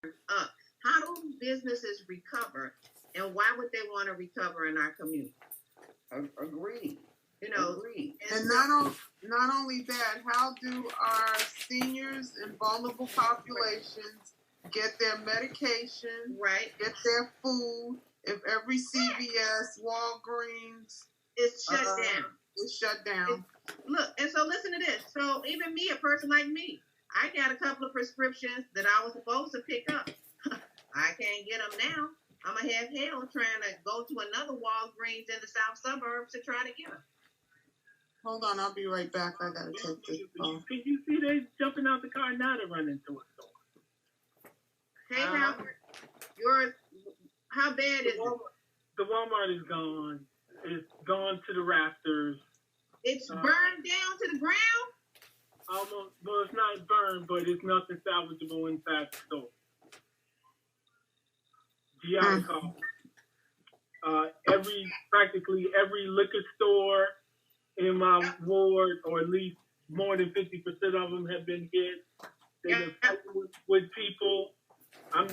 up. How do businesses recover, and why would they want to recover in our community? Agreed. You know, Agreed. And not only that, how do our seniors and vulnerable populations get their medication, right? get their food, if every CVS, Walgreens It's shut down. It's shut down. Look, and so listen to this. So even me, a person like me, I got a couple of prescriptions that I was supposed to pick up. I can't get them now. I'm going to have hell trying to go to another Walgreens in the south suburbs to try to get them. Hold on, I'll be right back. I got to take this phone. Can you see they jumping out the car now to run into a store? Hey, Howard, how bad is it? The Walmart is gone. It's gone to the rafters. It's burned down to the ground? Almost. Well, it's not burned, but it's nothing salvageable inside the store. GI call. Practically every liquor store in my ward, or at least more than 50% of them, have been hit. They've been fighting with people. I'm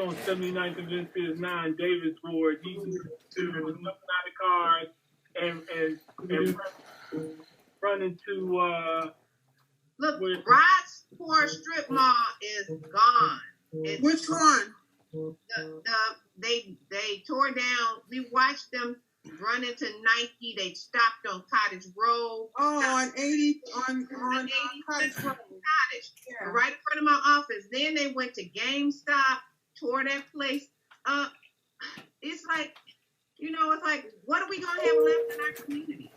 on 79th and Vince's 9, Davis Ward. He was jumping out of cars and run into look, Rocksport Strip Mall is gone. Which one? They tore down. We watched them run into Nike. They stopped on Cottage Road. On 80 on Cottage Road. Yeah. Right in front of my office. Then they went to GameStop, tore that place up. It's like, it's like, what are we gonna have left in our community?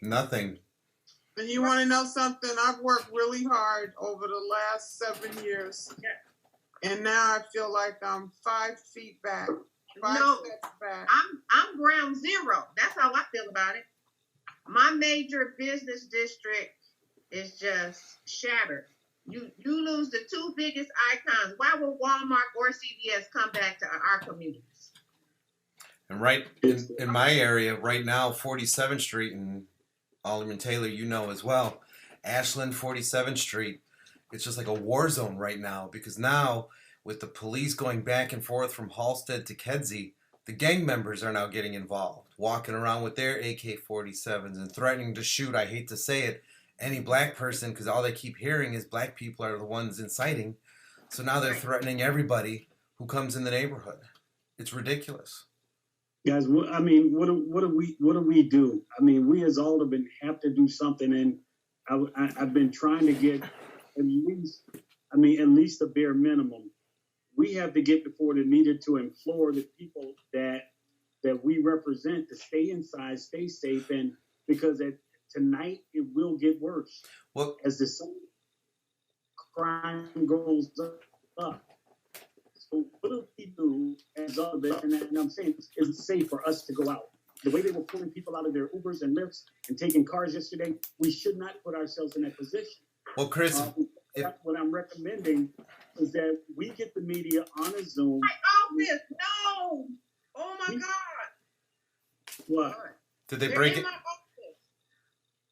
Nothing. And you want to know something? I've worked really hard over the last 7 years. Yeah. And now I feel like I'm 5 feet back. 5 steps back. I'm ground zero. That's how I feel about it. My major business district is just shattered. You lose the 2 biggest icons. Why would Walmart or CVS come back to our communities? And right in my area right now, 47th Street, and Alderman Taylor, you know as well, Ashland, 47th Street, it's just like a war zone right now, because now with the police going back and forth from Halstead to Kedzie, the gang members are now getting involved, walking around with their AK-47s and threatening to shoot, I hate to say it, any black person, because all they keep hearing is black people are the ones inciting. So now they're threatening everybody who comes in the neighborhood. It's ridiculous. Guys, I mean, what do we do? I mean, we as aldermen have to do something, and I've been trying to get at least the bare minimum. We have to get before the media to implore the people that we represent to stay inside, stay safe, and because tonight it will get worse. Well, as the crime goes up. So what do we do as aldermen? And I'm saying, is it safe for us to go out? The way they were pulling people out of their Ubers and Lyfts and taking cars yesterday, we should not put ourselves in that position. Well, Chris, what I'm recommending is that we get the media on a Zoom. My office, no! Oh my God! What? Did they break it?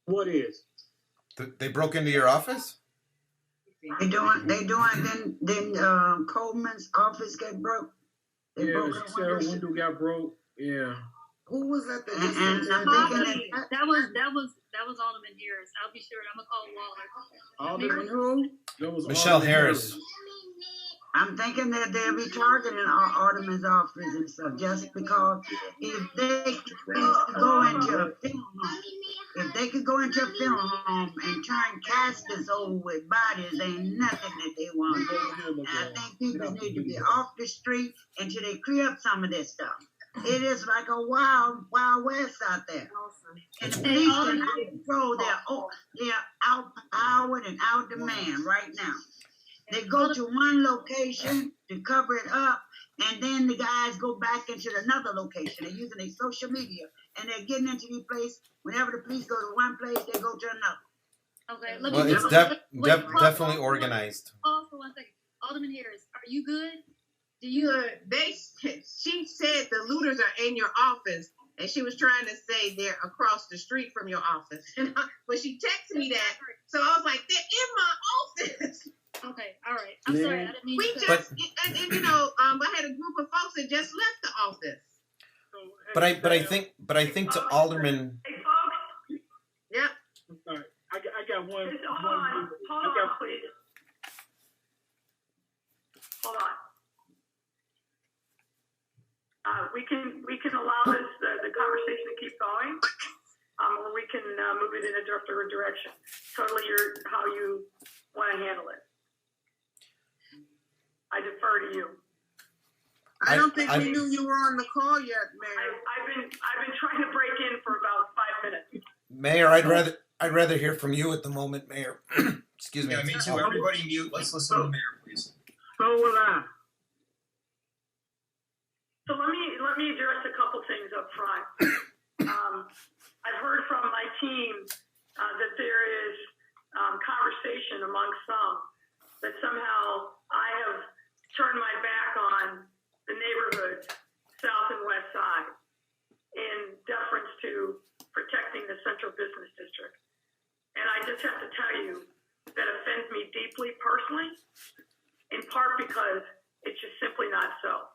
What is? They broke into your office? They doing. Then Coleman's office got broke. They broke the window got broke. Yeah. Who was at the and I'm thinking that was Alderman Harris. I'll be sure. I'm gonna call Waller. Alderman who? That was Michelle Alderman Harris. I'm thinking that they'll be targeting our Alderman's office and stuff just because if they could go into a funeral home, a funeral home and turn caskets over with bodies, ain't nothing that they want to do. And I think people need to be off the street until they clear up some of this stuff. It is like a wild west out there. And the police can control they're outpowered and outdemand right now. They go to one location to cover it up, and then the guys go back into another location. They're using their social media, and they're getting into the place. Whenever the police go to one place, they go to another. Okay, well, it's definitely organized. Pause for 1 second. Alderman Harris, are you good? She said the looters are in your office, and she was trying to say they're across the street from your office. But she texted me that, so I was like, they're in my office. I'm Man. sorry, I didn't mean We to. just, and you know, I had a group of folks that just left the office. So, But I hey, think to Alderman. Hey, folks, Yep. I'm sorry. I got one. hold on, please. Hold on. We can allow the conversation to keep going, or we can move it in a different direction. Totally how you want to handle it. I defer to you. I don't think I- we knew you were on the call yet, Mayor. I've been trying to break in for about 5 minutes. Mayor, I'd rather hear from you at the moment, Mayor. Excuse me. Yeah, me too. Everybody mute. Let's listen to the mayor, please. So will I. So let me address a couple things up front. I've heard from my team that there is conversation among some that somehow I have turned my back on the neighborhood, south and west side, in deference to protecting the central business district. And I just have to tell you, that offends me deeply personally, in part because it's just simply not so.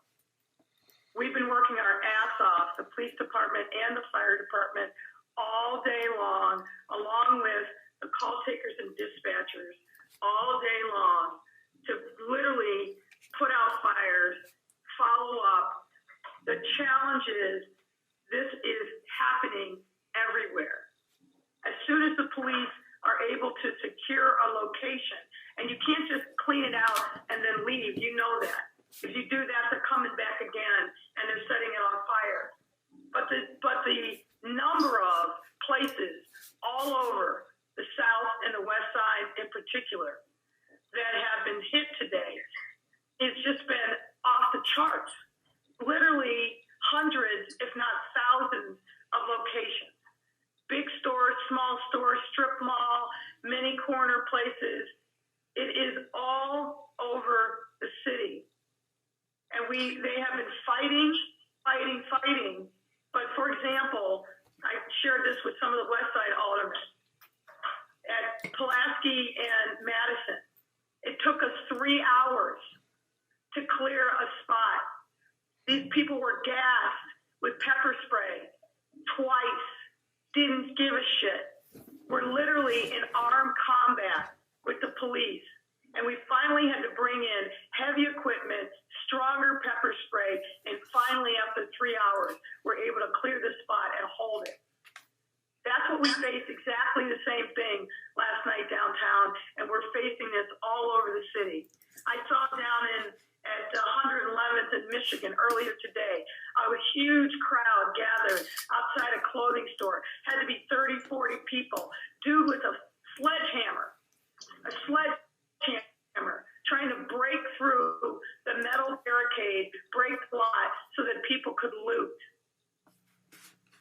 We've been working our ass off, the police department and the fire department, all day long, along with the call takers and dispatchers, all day long, to literally put out fires, follow up. The challenge is, this is happening everywhere. As soon as the police are able to secure a location, and you can't just clean it out and then leave, you know that. If you do that, they're coming back again and they're setting it on fire. But the number of places all over the south and the west side in particular that have been hit today, it's just been off the charts. Literally hundreds, if not thousands, of locations. Big stores, small stores, strip mall, mini corner places. It is all over the city. And they have been fighting. But for example, I shared this with some of the West Side aldermen. At Pulaski and Madison, it took us 3 hours to clear a spot. These people were gassed with pepper spray twice, didn't give a shit. We're literally in armed combat with the police. And we finally had to bring in heavy equipment, stronger pepper spray, and finally, after 3 hours, we're able to clear the spot and hold it. That's what we faced, exactly the same thing last night downtown, and we're facing this all over the city. I saw down at 111th in Michigan earlier today, a huge crowd gathered outside a clothing store. Had to be 30, 40 people. Dude with a sledgehammer, trying to break through the metal barricade, break the lot so that people could loot.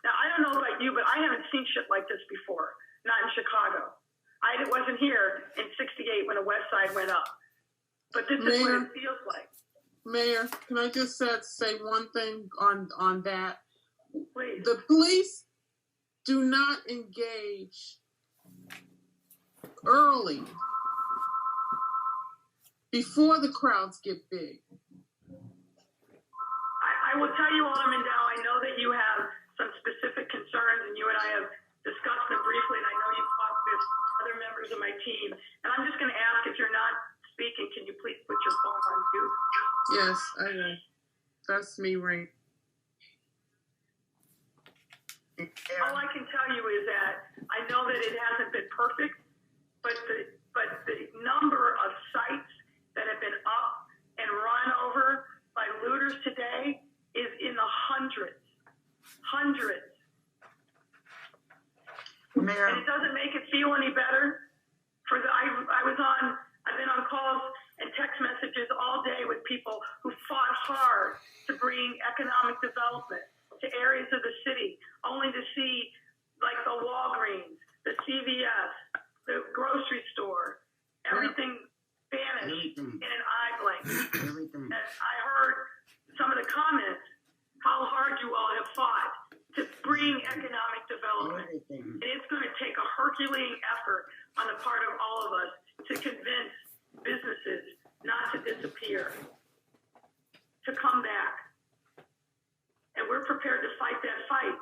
Now, I don't know about you, but I haven't seen shit like this before, not in Chicago. I wasn't here in 68 when the West Side went up. But this is what it feels like. Mayor, can I just say one thing on that? Please. The police do not engage early before the crowds get big. I will tell you, Alderman Dow, I know that you have some specific concerns, and you and I have discussed them briefly, and I know you've talked with other members of my team. And I'm just going to ask, if you're not speaking, can you please put your phone on mute? Yes, I will. That's me, Ring. All I can tell you is that I know that it hasn't been perfect, but the number of sites that have been up and run over by looters today is in the hundreds. Mayor. And it doesn't make it feel any better. I've been on calls and text messages all day with people who fought hard to bring economic development to areas of the city, only to see like the Walgreens, the CVS, the grocery store, everything vanish in an eye blink. Everything. And I heard some of the comments, how hard you all have fought to bring economic development. Everything. And it's going to take a Herculean effort on the part of all of us to convince businesses not to disappear to come back. And we're prepared to fight that fight.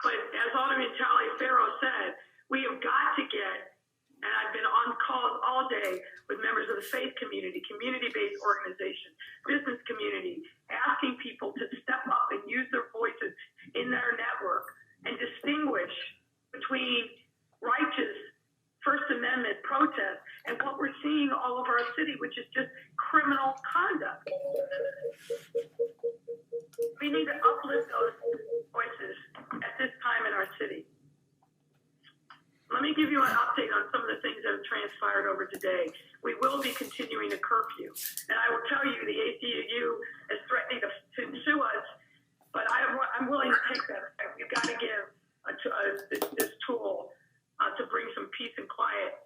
But as Alderman Taliaferro said, we have got to get, and I've been on calls all day with members of the faith community, community-based organizations, business community, asking people to step up and use their voices in their network and distinguish between righteous First Amendment protests and what we're seeing all over our city, which is just criminal conduct. We need to uplift those voices at this time in our city. Let me give you an update on some of the things that have transpired over today. We will be continuing a curfew. And I will tell you, the ACLU is threatening to sue us, but I'm willing to take that. We've got to give this tool to bring some peace and quiet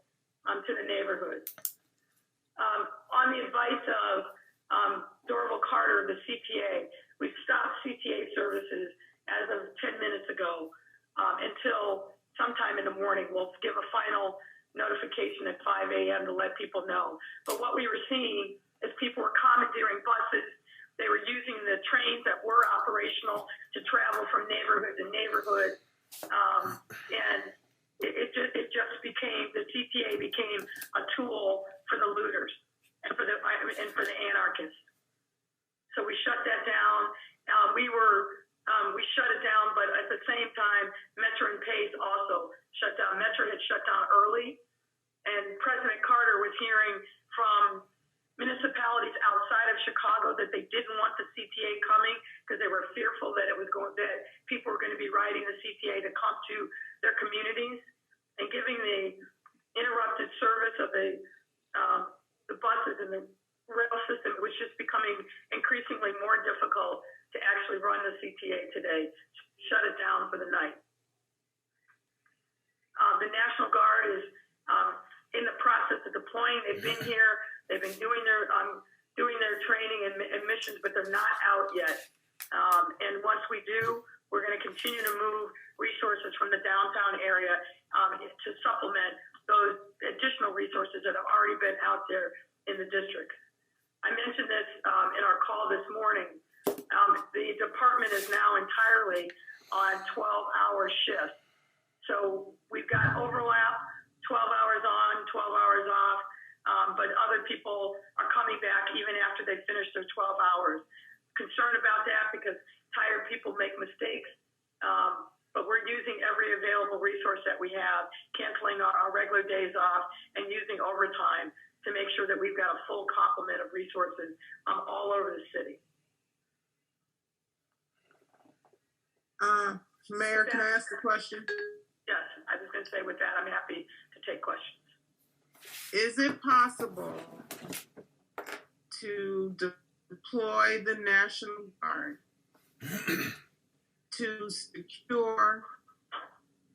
to the neighborhood. On the advice of Dorval Carter of the CTA, we've stopped CTA services as of 10 minutes ago until sometime in the morning. We'll give a final notification at 5 a.m. to let people know. But what we were seeing is people were commandeering buses. They were using the trains that were operational to travel from neighborhood to neighborhood. And it just became, the CTA became a tool for the looters and for the anarchists. So we shut that down. We shut it down, but at the same time, Metro and Pace also shut down. Metro had shut down early, and President Carter was hearing from municipalities outside of Chicago that they didn't want the CTA coming because they were fearful that that people were going to be riding the CTA to come to their communities, and giving the interrupted service of the buses and the rail system was just becoming increasingly more difficult to actually run the CTA today. Shut it down for the night. The National Guard is in the process of deploying. They've been here. They've been doing their training and missions, but they're not out yet. And once we do, we're going to continue to move resources from the downtown area to supplement those additional resources that have already been out there in the district. I mentioned this in our call this morning. The department is now entirely on 12-hour shifts. So we've got overlap, 12 hours on, 12 hours off, but other people are coming back even after they finish their 12 hours. Concerned about that because tired people make mistakes, but we're using every available resource that we have, canceling our regular days off and using overtime to make sure that we've got a full complement of resources all over the city. Mayor, can I ask a question? Yes, I was going to say with that, I'm happy to take questions. Is it possible to deploy the National Guard to secure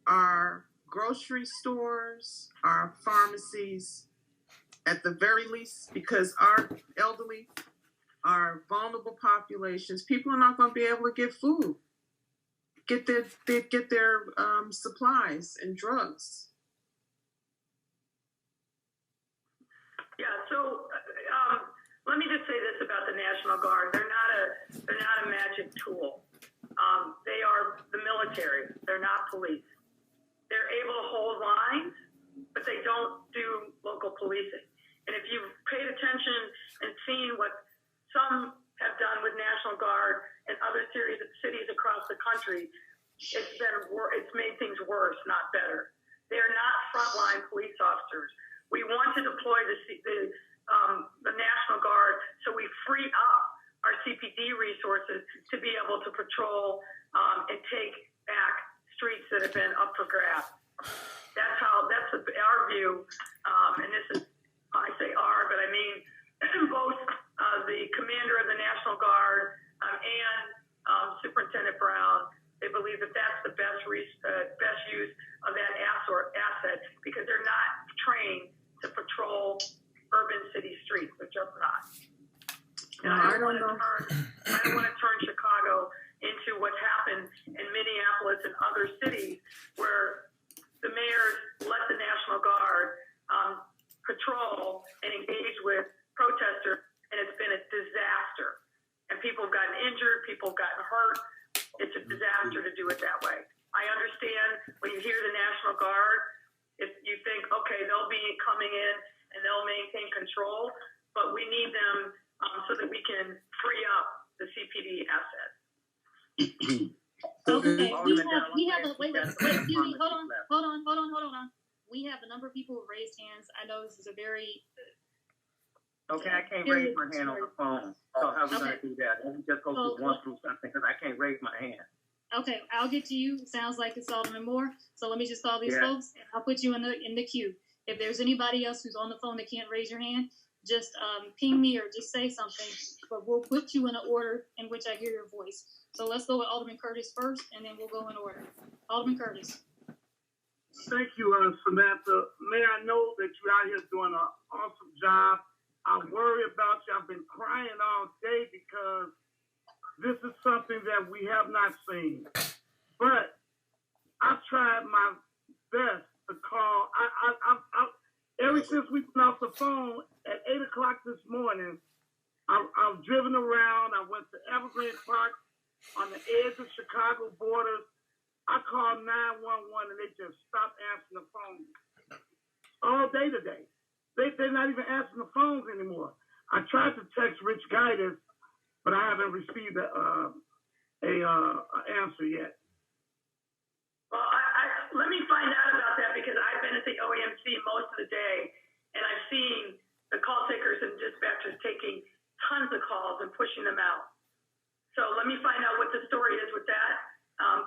our grocery stores, our pharmacies, at the very least, because our elderly, our vulnerable populations, people are not going to be able to get food, get their supplies and drugs. Yeah. So let me just say this about the National Guard: they're not a magic tool. They are the military. They're not police. They're able to hold lines, but they don't do local policing. And if you've paid attention and seen what some have done with National Guard and other cities across the country, it's made things worse, not better. They're not frontline police officers. We want to deploy the National Guard so we free up our CPD resources to be able to patrol and take back streets that have been up for grabs. That's our view, and this is, I say our, but I mean both the commander of the National Guard and Superintendent Brown. They believe that that's the best use of that asset because they're not trained to patrol urban city streets. They're just not. And I don't want to turn Chicago into what's happened in Minneapolis and other cities where the mayors let the National Guard patrol and engage with protesters, and it's people have gotten hurt. It's a disaster to do it that way. I understand when you hear the National Guard, if you think, okay, they'll be coming in and they'll maintain control, but we need them so that we can free up the CPD asset. Okay, we have a wait, excuse me, hold on. We have a number of people who raised hands. I know this is a very Okay, I can't raise my hand on the phone. So how are we gonna do that? Let me just go through something because I can't raise my hand. Okay, I'll get to you. Sounds like it's Alderman Moore. So let me just call these folks and I'll put you in the queue. If there's anybody else who's on the phone that can't raise your hand, just ping me or just say something. But we'll put you in an order in which I hear your voice. So let's go with Alderman Curtis first, and then we'll go in order. Alderman Curtis. Thank you, Samantha. Mayor, I know that you're out here doing an awesome job. I worry about you. I've been crying all day because this is something that we have not seen. But I've tried my best to call. Ever since we've been off the phone at 8 o'clock this morning, I've driven around. I went to Evergreen Park on the edge of Chicago borders. I called 911 and they just stopped answering the phone all day today. They're not even answering the phones anymore. I tried to text Rich Guidance, but I haven't received a answer yet. Well, let me find out about that because I've been at the OEMC most of the day, and I've seen the call takers and dispatchers taking tons of calls and pushing them out. So let me find out what the story is with that.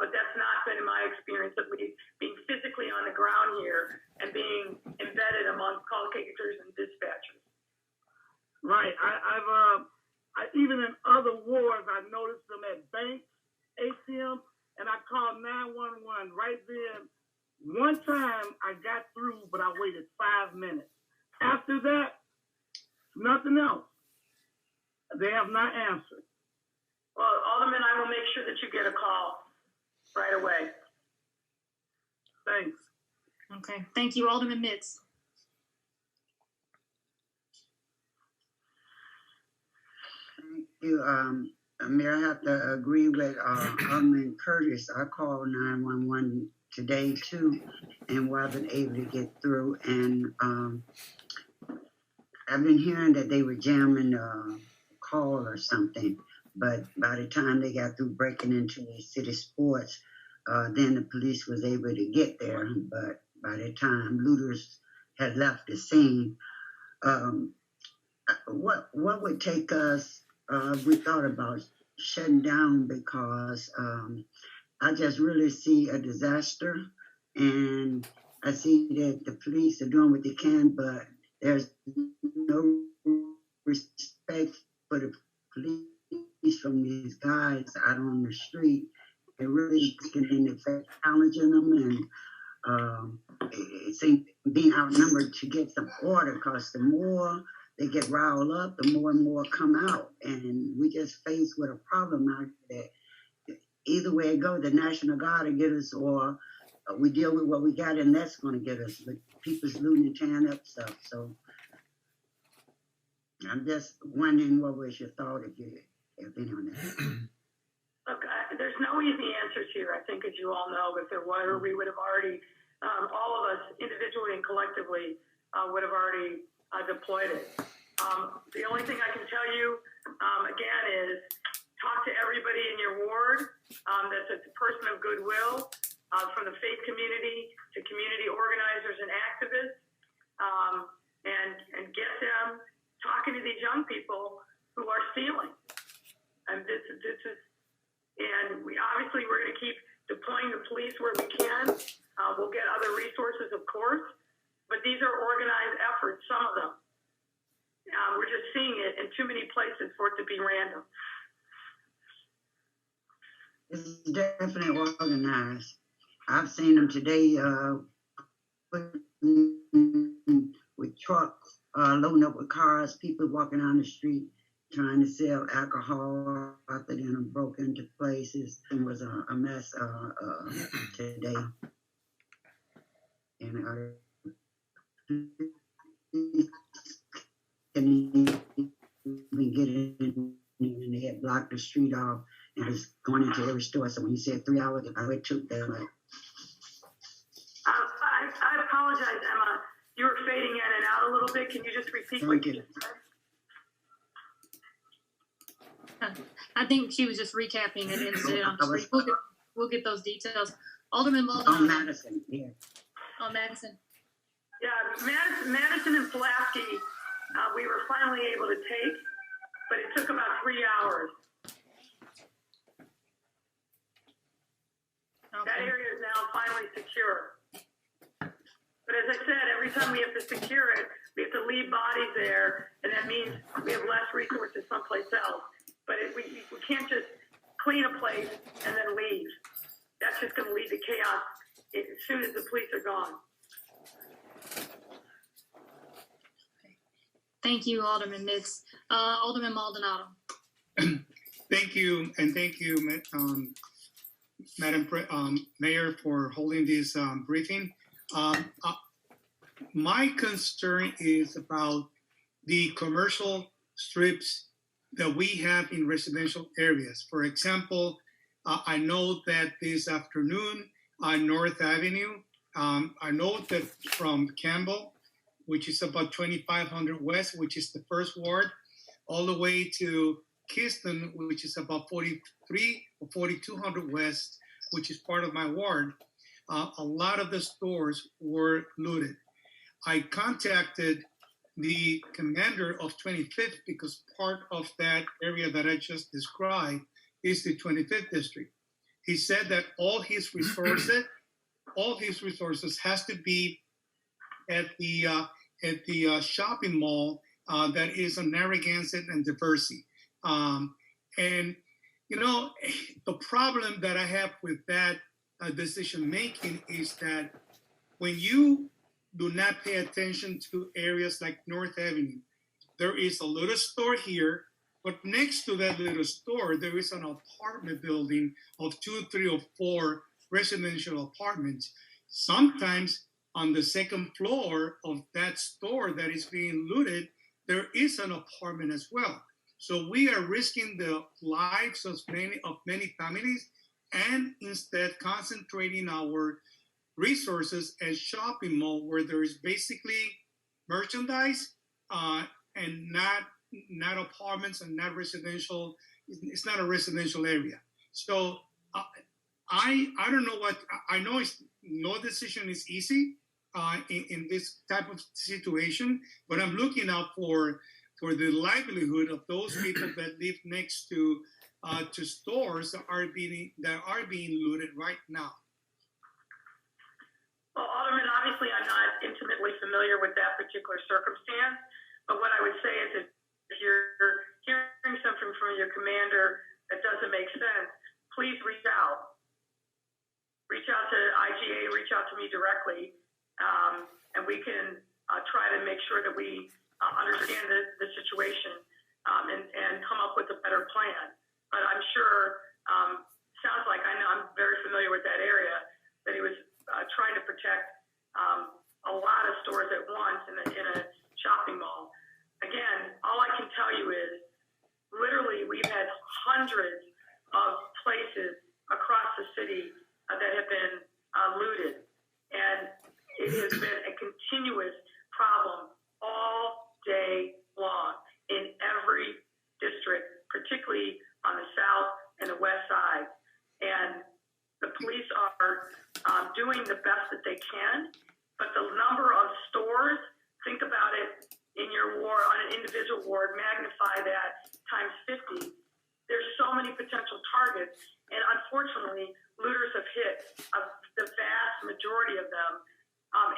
But that's not been in my experience of being physically on the ground here and being embedded among call takers and dispatchers. Right. I even in other wars, I noticed them at banks, ATMs, and I called 911 right then. One time I got through, but I waited 5 minutes. After that, nothing else. They have not answered. Well, Alderman, I will make sure that you get a call right away. Thanks. Okay. Thank you, Alderman Mitz. Thank you. Mayor, I have to agree with Alderman Curtis. I called 911 today too and wasn't able to get through. And I've been hearing that they were jamming a call or something. But by the time they got through breaking into the city sports, then the police was able to get there. But by the time looters had left the scene, what would take us? We thought about shutting down because I just really see a disaster, and I see that the police are doing what they can, but there's no respect for the police from these guys out on the street. They're really getting in effect, challenging them, and it seems being outnumbered to get some order, because the more they get riled up, the more and more come out. And we just faced with a problem out there. Either way it goes, the National Guard will get us, or we deal with what we got, and that's going to get us. But people's looting and tearing up stuff. So I'm just wondering, what was your thought if you have been on that? Look, there's no easy answers here. I think, as you all know, if there were, we would have already, all of us individually and collectively would have already deployed it. The only thing I can tell you, again, is talk to everybody in your ward that's a person of goodwill, from the faith community to community organizers and activists, and get them talking to these young people who are stealing. And this is, and we're going to keep deploying the police where we can. We'll get other resources, of course, but these are organized efforts, some of them. We're just seeing it in too many places for it to be random. It's definitely organized. I've seen them today with trucks, loading up with cars, people walking on the street trying to sell alcohol after they broke into places. It was a mess today. And and even get in, and they had blocked the street off, And he's going into every store. So when you said 3 hours, I would took that. Like, I apologize, Emma. You were fading in and out a little bit. Can you just repeat what you said? I think she was just recapping it instead on the screen. We'll get those details. Alderman Maldonado. on Madison, yeah. On Madison. Yeah, Madison and Pulaski, we were finally able to take, but it took about 3 hours. Okay. That area is now finally secure. But as I said, every time we have to secure it, we have to leave bodies there, and that means we have less resources someplace else. But we can't just clean a place and then leave. That's just going to lead to chaos as soon as the police are gone. Thank you, Alderman Nix. Alderman Maldonado. Thank you, and thank you, Madam Mayor, for holding this briefing. My concern is about the commercial strips that we have in residential areas. For example, I know that this afternoon on North Avenue, I know that from Campbell, which is about 2500 West, which is the first ward, all the way to Keystone, which is about 43 or 4200 West, which is part of my ward, a lot of the stores were looted. I contacted the commander of 25th because part of that area that I just described is the 25th district. He said that all his resources has to be at the shopping mall that is on Narragansett and Diversey. And you know, the problem that I have with that decision making is that when you do not pay attention to areas like North Avenue, there is a little store here, but next to that little store, there is an apartment building of 2, 3, or 4 residential apartments. Sometimes on the second floor of that store that is being looted, there is an apartment as well. So we are risking the lives of many families, and instead concentrating our resources at shopping mall where there is basically merchandise and not apartments and not residential. It's not a residential area. So I don't know what I know. No decision is easy in this type of situation, but I'm looking out for the livelihood of those people that live next to stores that are being looted right now. Well, Alderman, obviously I'm not intimately familiar with that particular circumstance, but what I would say is that if you're hearing something from your commander that doesn't make sense, please reach out. Reach out to IGA, reach out to me directly, and we can try to make sure that we understand the situation and come up with a better plan. But I'm sure, sounds like I'm very familiar with that area, that he was trying to protect a lot of stores at once in a shopping mall. Again, all I can tell you is literally we've had hundreds of places across the city that have been looted. And it has been a continuous problem all day long in every district, particularly on the south and the west side. And the police are doing the best that they can, but the number of stores, think about it in your ward, on an individual ward, magnify that times 50. There's so many potential targets, and unfortunately, looters have hit the vast majority of them,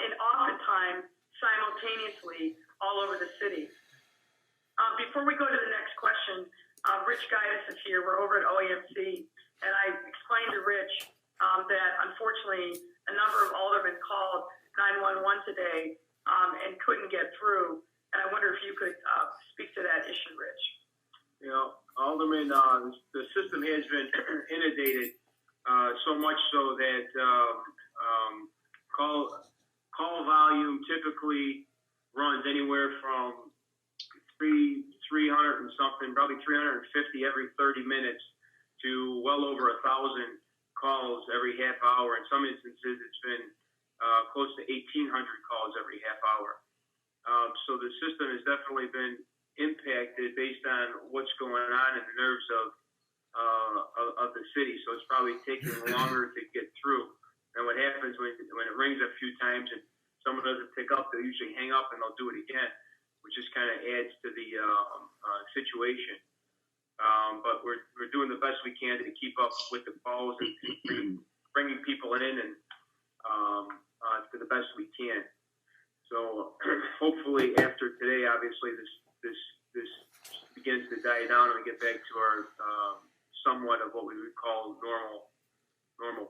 and oftentimes simultaneously all over the city. Before we go to the next question, Rich Gaius is here. We're over at OAMC, and I explained to Rich that unfortunately a number of aldermen called 911 today and couldn't get through. And I wonder if you could speak to that issue, Rich. You know, Alderman, the system has been inundated so much so that call volume typically runs anywhere from 300 and something, probably 350 every 30 minutes to well over 1,000 calls every half hour. In some instances, it's been close to 1,800 calls every half hour. So the system has definitely been impacted based on what's going on in the nerves of the city. So it's probably taking longer to get through. And what happens when it rings a few times and someone doesn't pick up, they'll usually hang up and they'll do it again, which just kind of adds to the situation. But we're doing the best we can to keep up with the calls and bringing people in and to the best we can. So hopefully after today, obviously this begins to die down and we get back to our somewhat of what we would call normal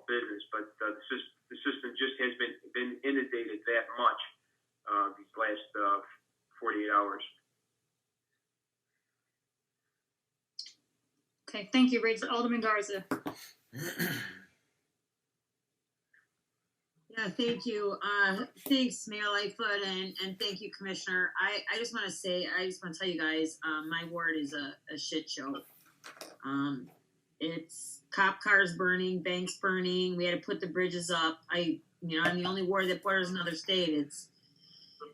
business. But the system just has been inundated that much these last 48 hours. Okay, thank you, Rachel. Alderman Garza. Yeah, thank you. Thanks, Mayor Lightfoot, and thank you, Commissioner. I just want to tell you guys, my ward is a shit show. It's cop cars burning, banks burning. We had to put the bridges up. I'm the only ward that borders another state. It's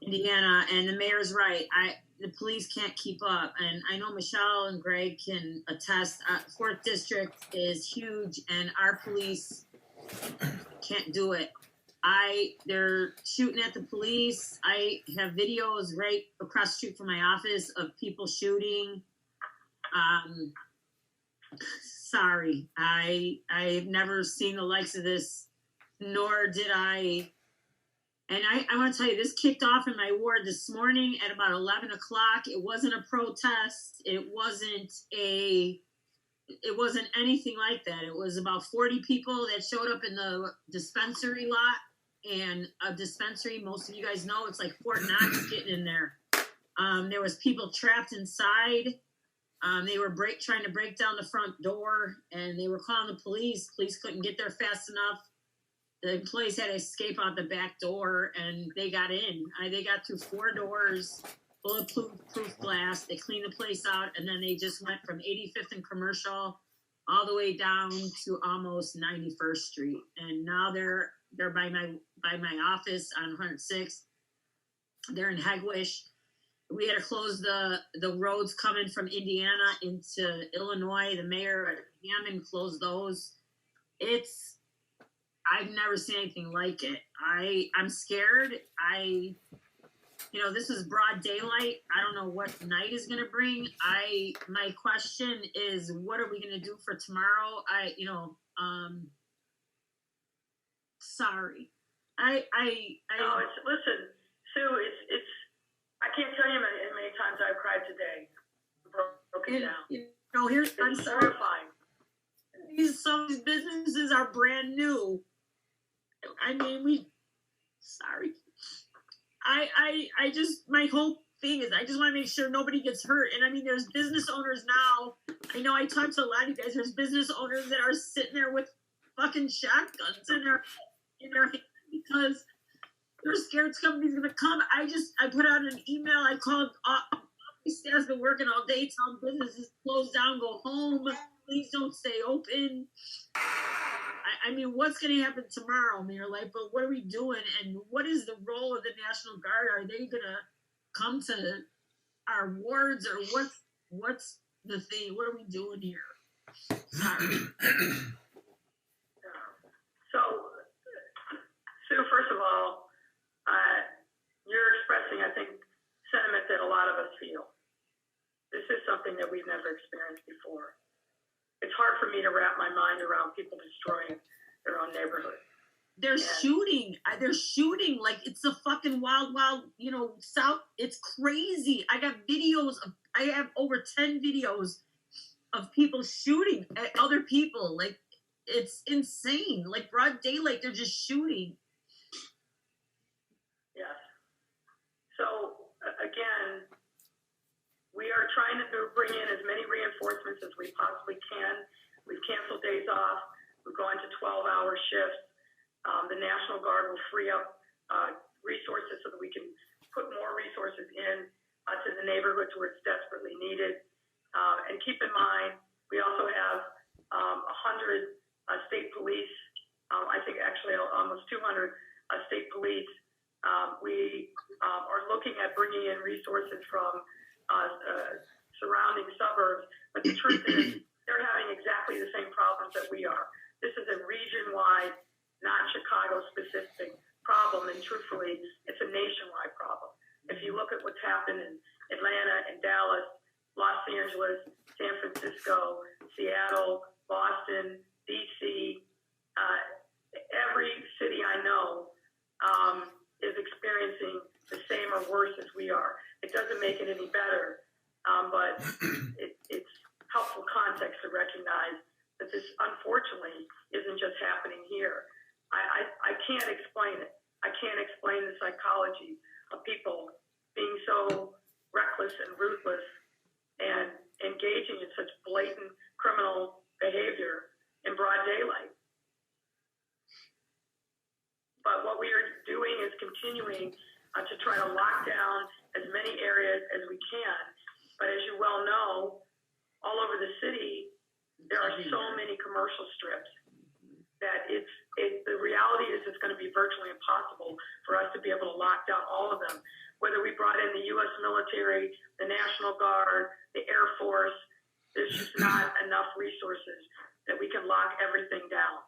Indiana, and the mayor's right. The police can't keep up, and I know Michelle and Greg can attest. 4th District is huge, and our police can't do it. They're shooting at the police. I have videos right across the street from my office of people shooting. Sorry, I've never seen the likes of this, nor did I. And I want to tell you, this kicked off in my ward this morning at about 11 o'clock. It wasn't a protest. It wasn't anything like that. It was about 40 people that showed up in the dispensary lot. And a dispensary, most of you guys know, it's like Fort Knox getting in there. There was people trapped inside. They were trying to break down the front door, and they were calling the police. Police couldn't get there fast enough. The employees had to escape out the back door, and they got in. They got through 4 doors, bulletproof glass. They cleaned the place out, and then they just went from 85th and Commercial all the way down to almost 91st Street. And now they're by my office on 106th. They're in Hegwish. We had to close the roads coming from Indiana into Illinois. The mayor at Hammond closed those. I've never seen anything like it. I'm scared. This is broad daylight. I don't know what night is going to bring. My question is, what are we going to do for tomorrow? Sorry. Listen, Sue, it's I can't tell you how many times I've cried today. Broken down. I'm sorry. Horrifying. Some of these businesses are brand new. Sorry. My whole thing is I just want to make sure nobody gets hurt. And there's business owners now. I know I talked to a lot of you guys. There's business owners that are sitting there with fucking shotguns in their hand because they're scared somebody's gonna come. I put out an email. I called. My staff's been working all day. Telling businesses close down, go home. Please don't stay open. What's going to happen tomorrow, Mayor Lightfoot? What are we doing? And what is the role of the National Guard? Are they going to come to our wards, or what's the thing? What are we doing here? Sorry. So, Sue, first of all, you're expressing, I think, sentiment that a lot of us feel. This is something that we've never experienced before. It's hard for me to wrap my mind around people destroying their own neighborhood. They're shooting like it's a fucking wild, South. It's crazy. I got videos I have over 10 videos of people shooting at other people. Like, it's insane. Like, broad daylight, they're just shooting. Yes. So, again, we are trying to bring in as many reinforcements as we possibly can. We've canceled days off. We've gone to 12-hour shifts. The National Guard will free up resources so that we can put more resources in to the neighborhoods where it's desperately needed. And keep in mind, we also have 100 state police. I think actually almost 200 state police. We are looking at bringing in resources from surrounding suburbs, but the truth is they're having exactly the same problems that we are. This is a region-wide, not Chicago-specific problem, and truthfully, it's a nationwide problem. If you look at what's happened in Atlanta and Dallas, Los Angeles, San Francisco, Seattle, Boston, D.C., every city I know is experiencing the same or worse as we are. It doesn't make it any better, but it's helpful context to recognize that this, unfortunately, isn't just happening here. I can't explain it. I can't explain the psychology of people being so reckless and ruthless and engaging in such blatant criminal behavior in broad daylight. But what we are doing is continuing to try to lock down as many areas as we can. But as you well know, all over the city, there are so many commercial strips that the reality is it's going to be virtually impossible for us to be able to lock down all of them. Whether we brought in the U.S. military, the National Guard, the Air Force, there's just not enough resources that we can lock everything down.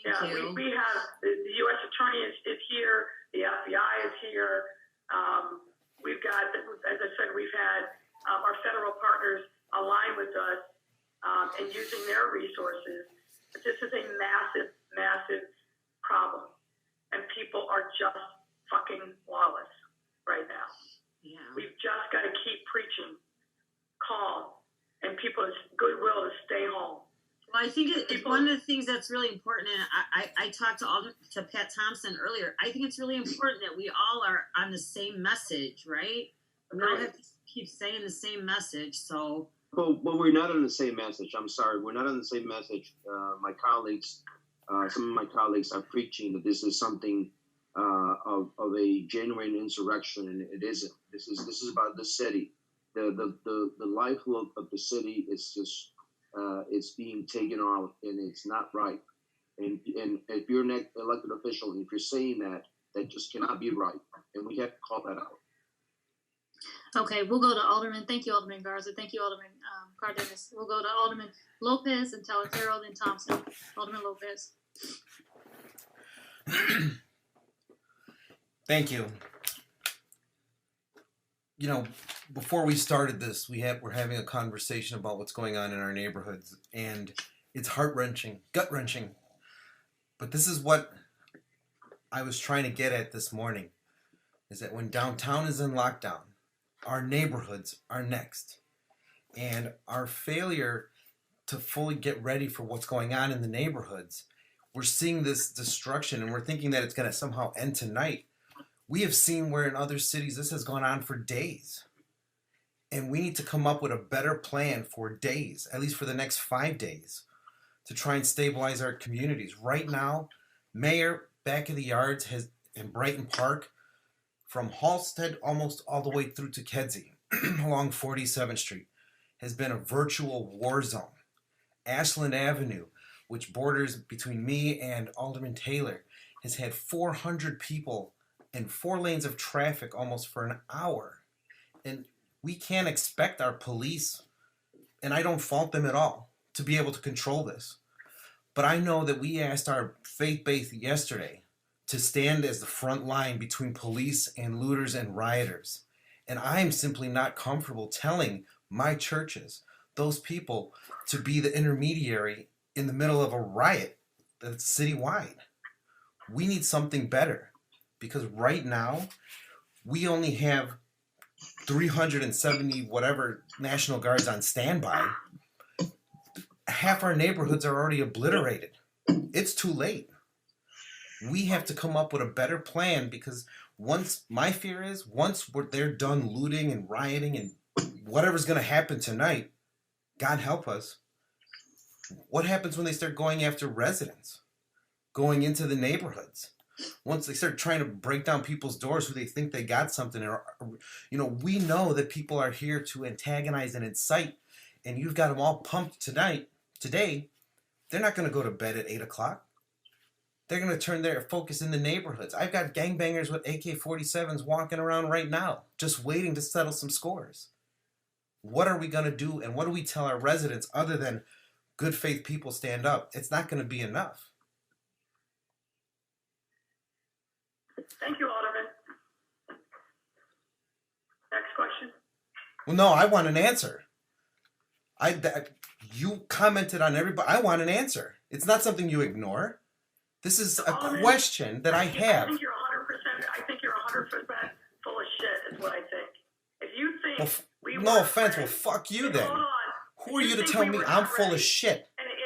Yeah, we have the U.S. Attorney is here, the FBI is here. We've got, as I said, we've had our federal partners align with us and using their resources. But this is a massive, massive problem, and people are just fucking lawless right now. Yeah. We've just got to keep preaching calm and people's goodwill to stay home. Well, I think it's one of the things that's really important, and I talked to Pat Thompson earlier. I think it's really important that we all are on the same message, right? We all have to keep saying the same message. So, but we're not on the same message. I'm sorry, we're not on the same message. My colleagues, some of my colleagues are preaching that this is something of a genuine insurrection, and it isn't. This is about the city. The lifeblood of the city is just. It's being taken out, and it's not right. And if you're an elected official, and if you're saying that just cannot be right, and we have to call that out. Okay, we'll go to Alderman. Thank you, Alderman Garza. Thank you, Alderman Cardenas. We'll go to Alderman Lopez and Talatero, then Thompson. Alderman Lopez. Thank you. You know, before we started this, we're having a conversation about what's going on in our neighborhoods, and it's heart-wrenching, gut-wrenching. But this is what I was trying to get at this morning, is that when downtown is in lockdown, our neighborhoods are next. And our failure to fully get ready for what's going on in the neighborhoods, we're seeing this destruction, and we're thinking that it's going to somehow end tonight. We have seen where in other cities this has gone on for days. And we need to come up with a better plan for days, at least for the next 5 days, to try and stabilize our communities. Right now, Mayor Back of the Yards has in Brighton Park, from Halstead almost all the way through to Kedzie, along 47th Street, has been a virtual war zone. Ashland Avenue, which borders between me and Alderman Taylor, has had 400 people and 4 lanes of traffic almost for an hour. And we can't expect our police, and I don't fault them at all, to be able to control this. But I know that we asked our faith base yesterday to stand as the front line between police and looters and rioters. And I'm simply not comfortable telling my churches, those people, to be the intermediary in the middle of a riot that's citywide. We need something better. Because right now, we only have 370 whatever National Guards on standby. Half our neighborhoods are already obliterated. It's too late. We have to come up with a better plan, because my fear is once they're done looting and rioting and whatever's going to happen tonight, God help us, what happens when they start going after residents, going into the neighborhoods? Once they start trying to break down people's doors who they think they got something, or, we know that people are here to antagonize and incite and you've got them all pumped today, they're not going to go to bed at 8 o'clock. They're going to turn their focus in the neighborhoods. I've got gangbangers with AK-47s walking around right now, just waiting to settle some scores. What are we going to do, and what do we tell our residents other than good faith people stand up? It's not going to be enough. Thank you, Alderman. Next question. Well, no, I want an answer. You commented on everybody. I want an answer. It's not something you ignore. This is a question that I have. I think you're 100%. I think you're 100% full of shit. Is what I think. If you think no offense, well, fuck you then. Hold on. Who are you to tell me I'm full of shit? And if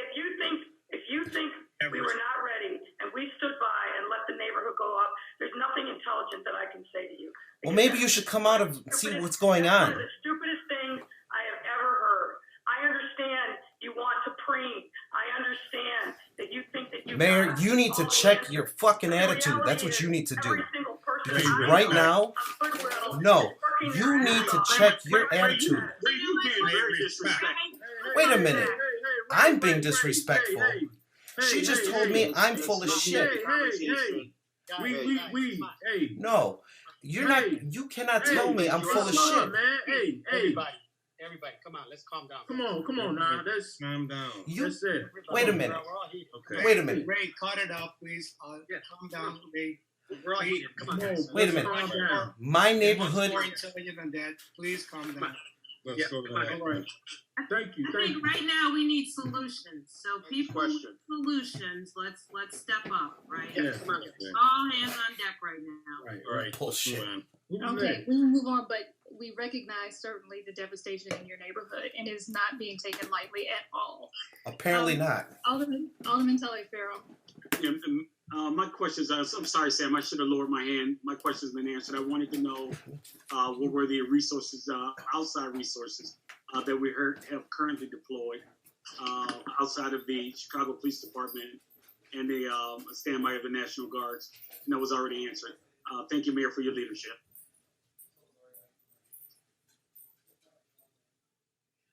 you think we were not ready and we stood by and let the neighborhood go up, there's nothing intelligent that I can say to you. Well, maybe you should come out and see what's going on. One of the stupidest things I have ever heard. I understand you want to preen. I understand that you think that you. Mayor, you need to check your fucking attitude. That's what you need to do. Because right now, no, you need to check your attitude. Wait a minute. I'm being disrespectful. She just told me I'm full of shit. No, you're not. You cannot tell me I'm full of shit. Everybody, come on, let's calm down. Come on now. Let's calm down. That's it. Wait a minute. Okay. Wait a minute. Ray, cut it out, please. Calm down, Ray. We're all heated. Come on, guys. Wait a minute. My neighborhood. More intelligent than that. Please calm down. Let's go to that. All right. Thank you. I think right now we need solutions. So people with solutions, let's step up, right? Yes. All hands on deck right now. Right. Bullshit. Okay, we will move on, but we recognize certainly the devastation in your neighborhood, and it is not being taken lightly at all. Apparently not. Alderman Taliaferro. My questions, I'm sorry, Sam, I should have lowered my hand. My question's been answered. I wanted to know what were the resources, outside resources that we have currently deployed outside of the Chicago Police Department and the standby of the National Guards. And that was already answered. Thank you, Mayor, for your leadership.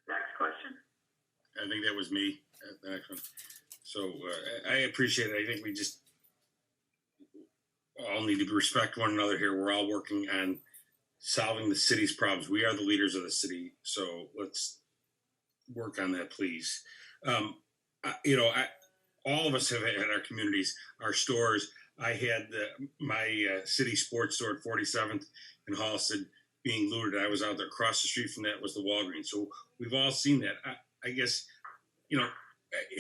Next question. I think that was me. The next one. So I appreciate it. I think we just all need to respect one another here. We're all working on solving the city's problems. We are the leaders of the city, so let's work on that, please. All of us have had our communities, our stores. I had my city sports store at 47th and Halsted being looted. I was out there across the street from that was the Walgreens. So we've all seen that. I guess,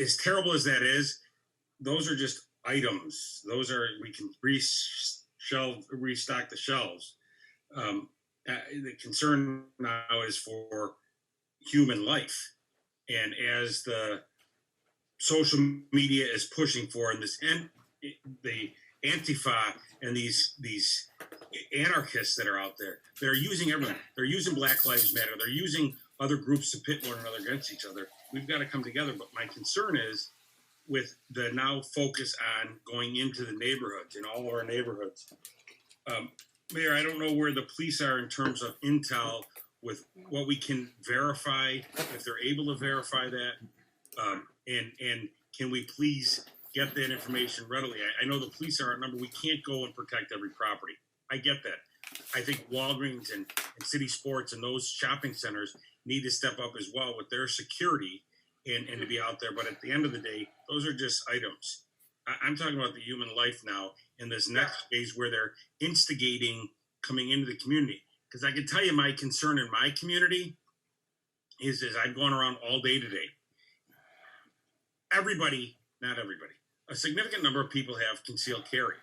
as terrible as that is, those are just items. Those are, we can restock the shelves. The concern now is for human life. And as the social media is pushing for, and the Antifa and these anarchists that are out there, they're using everyone. They're using Black Lives Matter. They're using other groups to pit one another against each other. We've got to come together. But my concern is with the now focus on going into the neighborhoods, in all of our neighborhoods. Mayor, I don't know where the police are in terms of intel with what we can verify, if they're able to verify that. And can we please get that information readily? I know the police are outnumbered. We can't go and protect every property. I get that. I think Walgreens and City Sports and those shopping centers need to step up as well with their security and to be out there. But at the end of the day, those are just items. I'm talking about the human life now in this next phase where they're instigating coming into the community. Because I can tell you my concern in my community is I've gone around all day today. Not everybody, a significant number of people have concealed carry.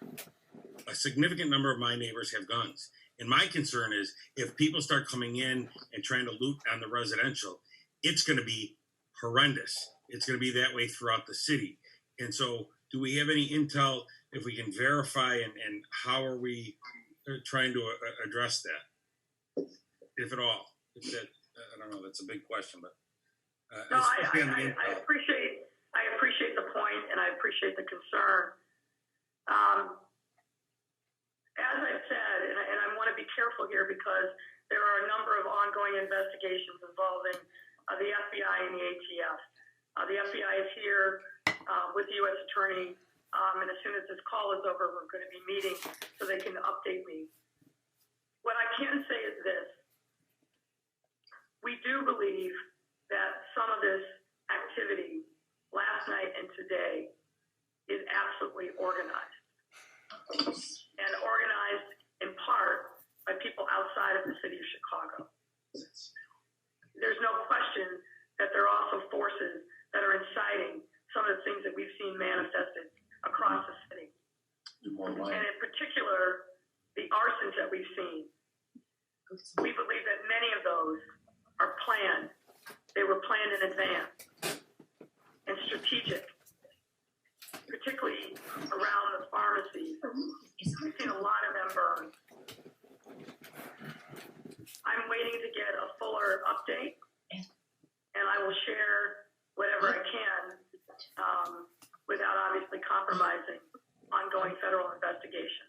A significant number of my neighbors have guns. And my concern is if people start coming in and trying to loot on the residential, it's going to be horrendous. It's going to be that way throughout the city. And so do we have any intel if we can verify and how are we trying to address that, if at all? I don't know. That's a big question, but no, I appreciate the point and I appreciate the concern. As I've said, and I want to be careful here because there are a number of ongoing investigations involving the FBI and the ATF. The FBI is here with the U.S. Attorney, and as soon as this call is over, we're going to be meeting so they can update me. What I can say is this. We do believe that some of this activity last night and today is absolutely organized. And organized in part by people outside of the city of Chicago. There's no question that there are also forces that are inciting some of the things that we've seen manifested across the city. And in particular, the arsons that we've seen. We believe that many of those are planned. They were planned in advance and strategic, particularly around the pharmacies. We've seen a lot of them burn. I'm waiting to get a fuller update, and I will share whatever I can without obviously compromising ongoing federal investigation.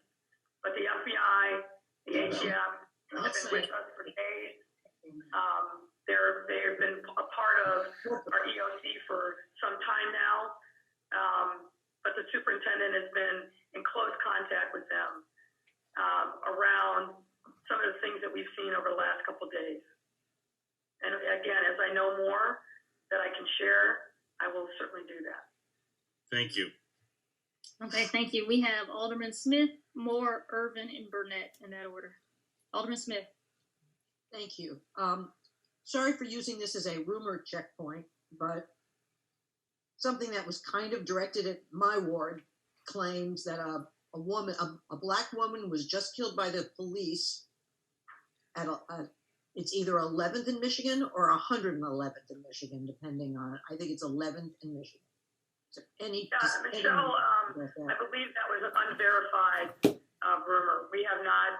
But the FBI, the ATF have been with us for days. They've been a part of our EOC for some time now, but the superintendent has been in close contact with them around some of the things that we've seen over the last couple of days. And again, as I know more that I can share, I will certainly do that. Thank you. Okay, thank you. We have Alderman Smith, Moore, Irvin, and Burnett in that order. Alderman Smith. Thank you. Sorry for using this as a rumor checkpoint, but something that was kind of directed at my ward claims that a black woman was just killed by the police at it's either 11th in Michigan or 111th in Michigan, depending on, I think it's 11th in Michigan. So Michelle, I believe that was an unverified rumor. We have not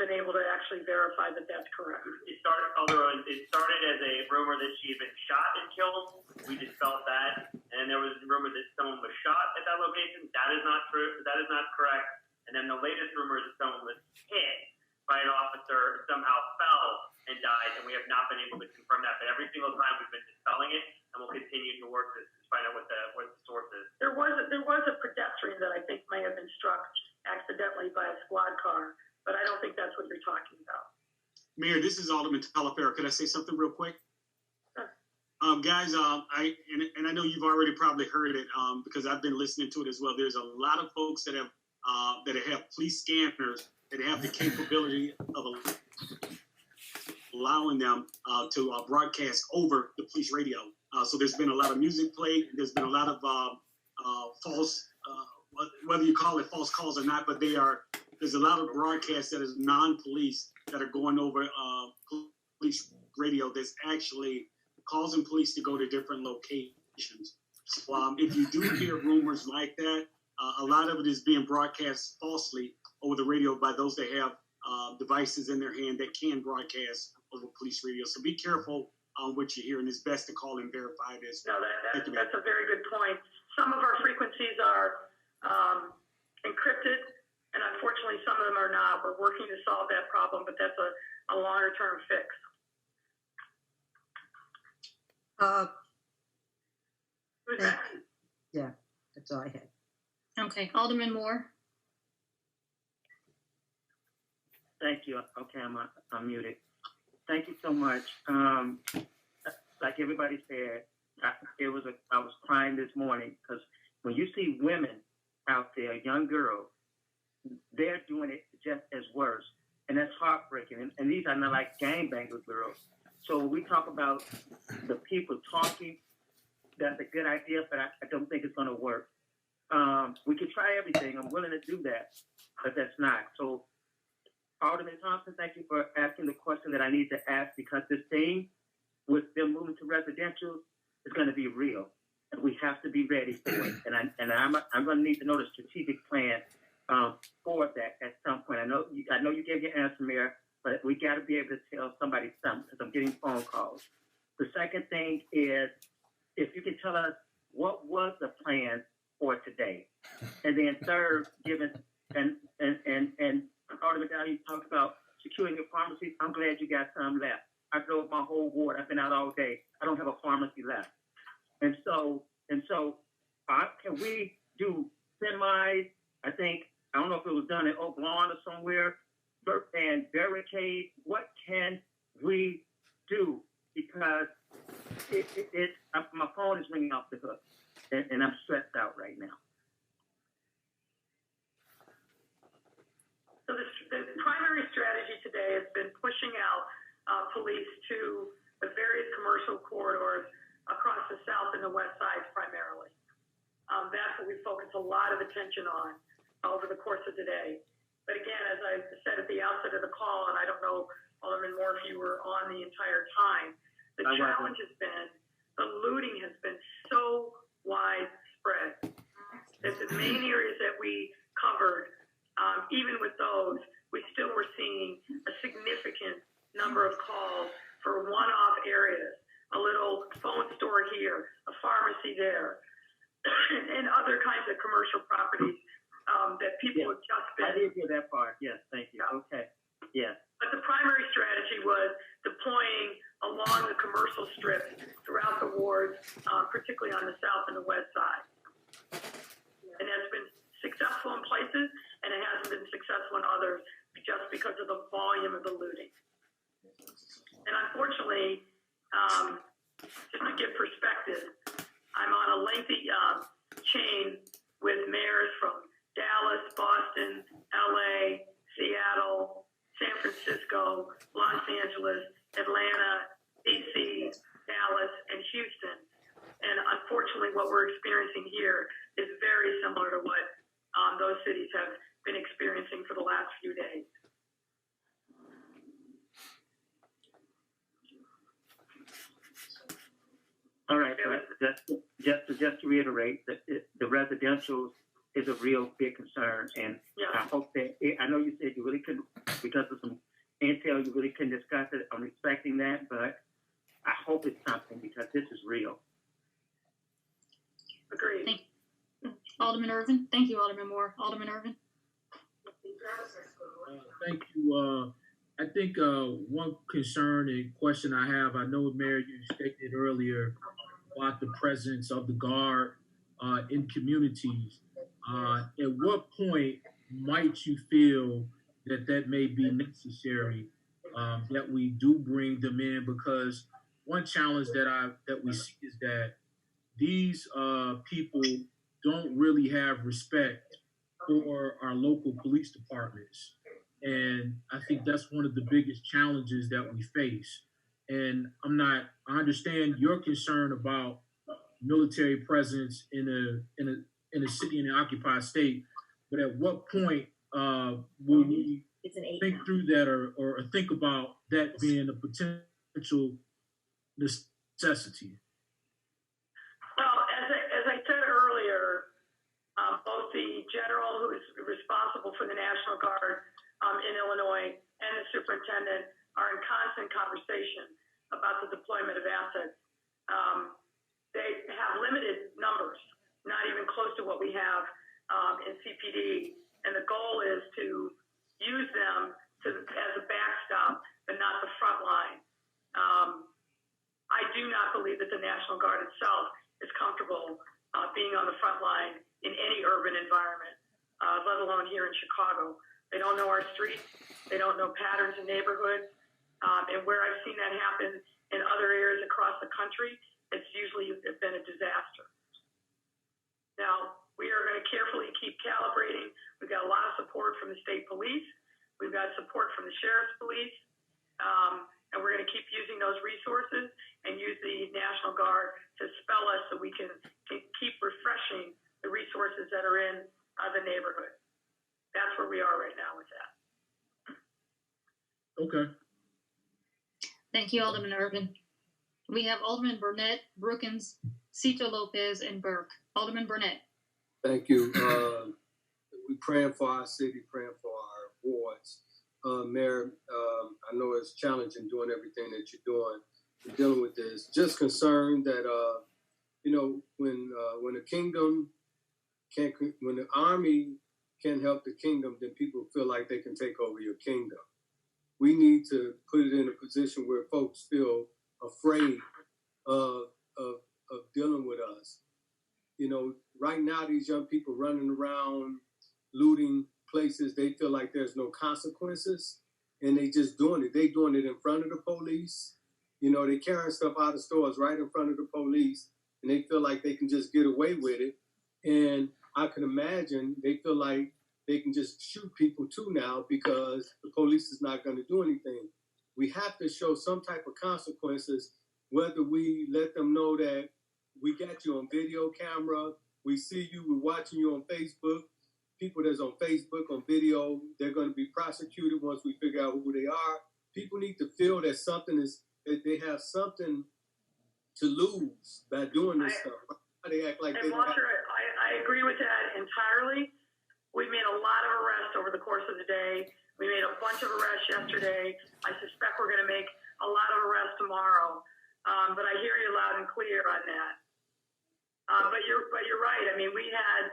been able to actually verify that that's correct. It started as a rumor that she had been shot and killed. We dispelled that. And there was a rumor that someone was shot at that location. That is not true. That is not correct. And then the latest rumor is that someone was hit by an officer, somehow fell and died, and we have not been able to confirm that. But every single time we've been dispelling it, and we'll continue to work to find out what the source is. There was a pedestrian that I think may have been struck accidentally by a squad car, but I don't think that's what you're talking about. Mayor, this is Alderman Talaferro. Could I say something real quick? Sure. Guys, I know you've already probably heard it because I've been listening to it as well. There's a lot of folks that have police scanners that have the capability of allowing them to broadcast over the police radio. So there's been a lot of music played. There's been a lot of false, whether you call it false calls or not, but there's a lot of broadcasts that is non-police that are going over police radio that's actually causing police to go to different locations. So if you do hear rumors like that, a lot of it is being broadcast falsely over the radio by those that have devices in their hand that can broadcast over police radio. So be careful on what you hear, and it's best to call and verify this. No, that's a very good point. Some of our frequencies are encrypted, and unfortunately some of them are not. We're working to solve that problem, but that's a longer-term fix. Yeah, that's all I had. Okay, Alderman Moore. Thank you. Okay, I'm muted. Thank you so much. Like everybody said, I was crying this morning because when you see women out there, young girls, they're doing it just as worse, and that's heartbreaking. And these are not like gangbanger girls. So when we talk about the people talking, that's a good idea, but I don't think it's going to work. We can try everything. I'm willing to do that, but that's not. So, Alderman Thompson, thank you for asking the question that I need to ask, because this thing with them moving to residential is going to be real, and we have to be ready for it. And I'm going to need to know the strategic plan for that at some point. I know you gave your answer, Mayor, but we got to be able to tell somebody something because I'm getting phone calls. The second thing is, if you can tell us what was the plan for today, and then third, given and Alderman Dow, you talked about securing your pharmacies. I'm glad you got some left. I drove my whole ward. I've been out all day. I don't have a pharmacy left. And so, can we do semis? I don't know if it was done in Oak Lawn or somewhere, and barricade. What can we do? Because my phone is ringing off the hook, and I'm stressed out right now. So the primary strategy today has been pushing out police to the various commercial corridors across the south and the west sides primarily. That's what we focus a lot of attention on over the course of today. But again, as I said at the outset of the call, and I don't know, Alderman Moore, if you were on the entire time, the challenge has been, the looting has been so widespread that the main areas that we covered, even with those, we still were seeing a significant number of calls for one-off areas, a little phone store here, a pharmacy there, and other kinds of commercial properties that people have just been. I did hear that part. Yes, thank you. Yeah. Okay. Yeah. But the primary strategy was deploying along the commercial strips throughout the wards, particularly on the south and the west side. And that's been successful in places, and it hasn't been successful in others just because of the volume of the looting. And unfortunately, just to give perspective, I'm on a lengthy chain with mayors from Dallas, Boston, LA, Seattle, San Francisco, Los Angeles, Atlanta, DC, Dallas, and Houston. And unfortunately, what we're experiencing here is very similar to what those cities have been experiencing for the last few days. All right. Just to reiterate, the residential is a real big concern, and I hope that I know you said you really couldn't, because of some intel, you really couldn't discuss it. I'm respecting that, but I hope it's something, because this is real. Agreed. Thank you. Alderman Irvin. Thank you, Alderman Moore. Alderman Irvin. Thank you. I think one concern and question I have, I know, Mayor, you stated earlier about the presence of the Guard in communities. At what point might you feel that may be necessary, that we do bring them in? Because one challenge that we see is that these people don't really have respect for our local police departments. And I think that's one of the biggest challenges that we face. And I understand your concern about military presence in a city in an occupied state, but at what point will we think through that or think about that being a potential necessity? Well, as I said earlier, both the general who is responsible for the National Guard in Illinois and the superintendent are in constant conversation about the deployment of assets. They have limited numbers, not even close to what we have in CPD, and the goal is to use them as a backstop, but not the front line. I do not believe that the National Guard itself is comfortable being on the front line in any urban environment, let alone here in Chicago. They don't know our streets. They don't know patterns in neighborhoods. And where I've seen that happen in other areas across the country, it's usually been a disaster. Now, we are going to carefully keep calibrating. We've got a lot of support from the state police. We've got support from the sheriff's police. And we're going to keep using those resources and use the National Guard to spell us so we can keep refreshing the resources that are in the neighborhood. That's where we are right now with that. Okay. Thank you, Alderman Irvin. We have Alderman Burnett, Brookins, Cito Lopez, and Burke. Alderman Burnett. Thank you. We're praying for our city, praying for our wards. Mayor, I know it's challenging doing everything that you're doing, dealing with this. Just concerned that, when the kingdom can't, when the army can't help the kingdom, then people feel like they can take over your kingdom. we need to put it in a position where folks feel afraid of dealing with us. You know, right now, these young people running around, looting places, they feel like there's no consequences, and they just doing it. They doing it in front of the police. You know, they carrying stuff out of stores right in front of the police, and they feel like they can just get away with it. And I can imagine they feel like they can just shoot people too now because the police is not going to do anything. We have to show some type of consequences, whether we let them know that we got you on video camera, we see you, we're watching you on Facebook. People that's on Facebook, on video, they're going to be prosecuted once we figure out who they are. People need to feel that that they have something to lose by doing this stuff. They act like they don't have. Walter, I agree with that entirely. We made a lot of arrests over the course of the day. We made a bunch of arrests yesterday. I suspect we're going to make a lot of arrests tomorrow. But I hear you loud and clear on that. But you're right. I mean, we had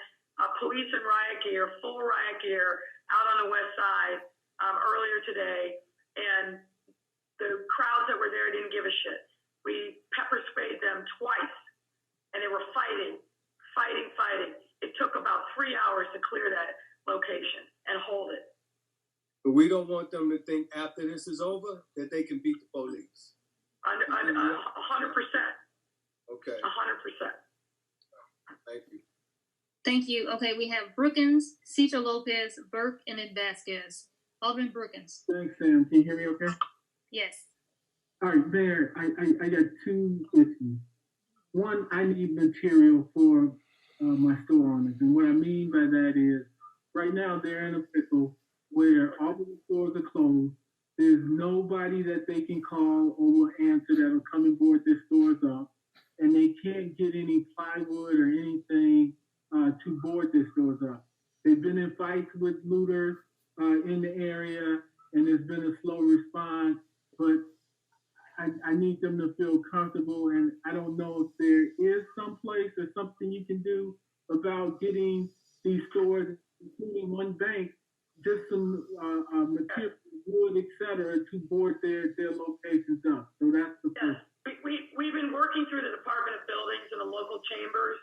police in riot gear, full riot gear, out on the west side earlier today, and the crowds that were there didn't give a shit. We pepper sprayed them twice, and they were fighting. It took about 3 hours to clear that location and hold it. But we don't want them to think after this is over that they can beat the police. 100%. Okay. 100%. Thank you. Thank you. Okay, we have Brookins, Cito Lopez, Burke, and then Vasquez. Alderman Brookins. Thanks, Sam. Can you hear me okay? Yes. All right, Mayor, I got two issues. One, I need material for my store owners. And what I mean by that is, right now they're in a pickle where all of the stores are closed. There's nobody that they can call or will answer that'll come and board their stores up. And they can't get any plywood or anything to board their stores up. They've been in fights with looters in the area, and there's been a slow response, but I need them to feel comfortable, and I don't know if there is some place or something you can do about getting these stores, including one bank, just some material, wood, et cetera, to board their locations up. So that's the first. We've been working through the Department of Buildings and the local chambers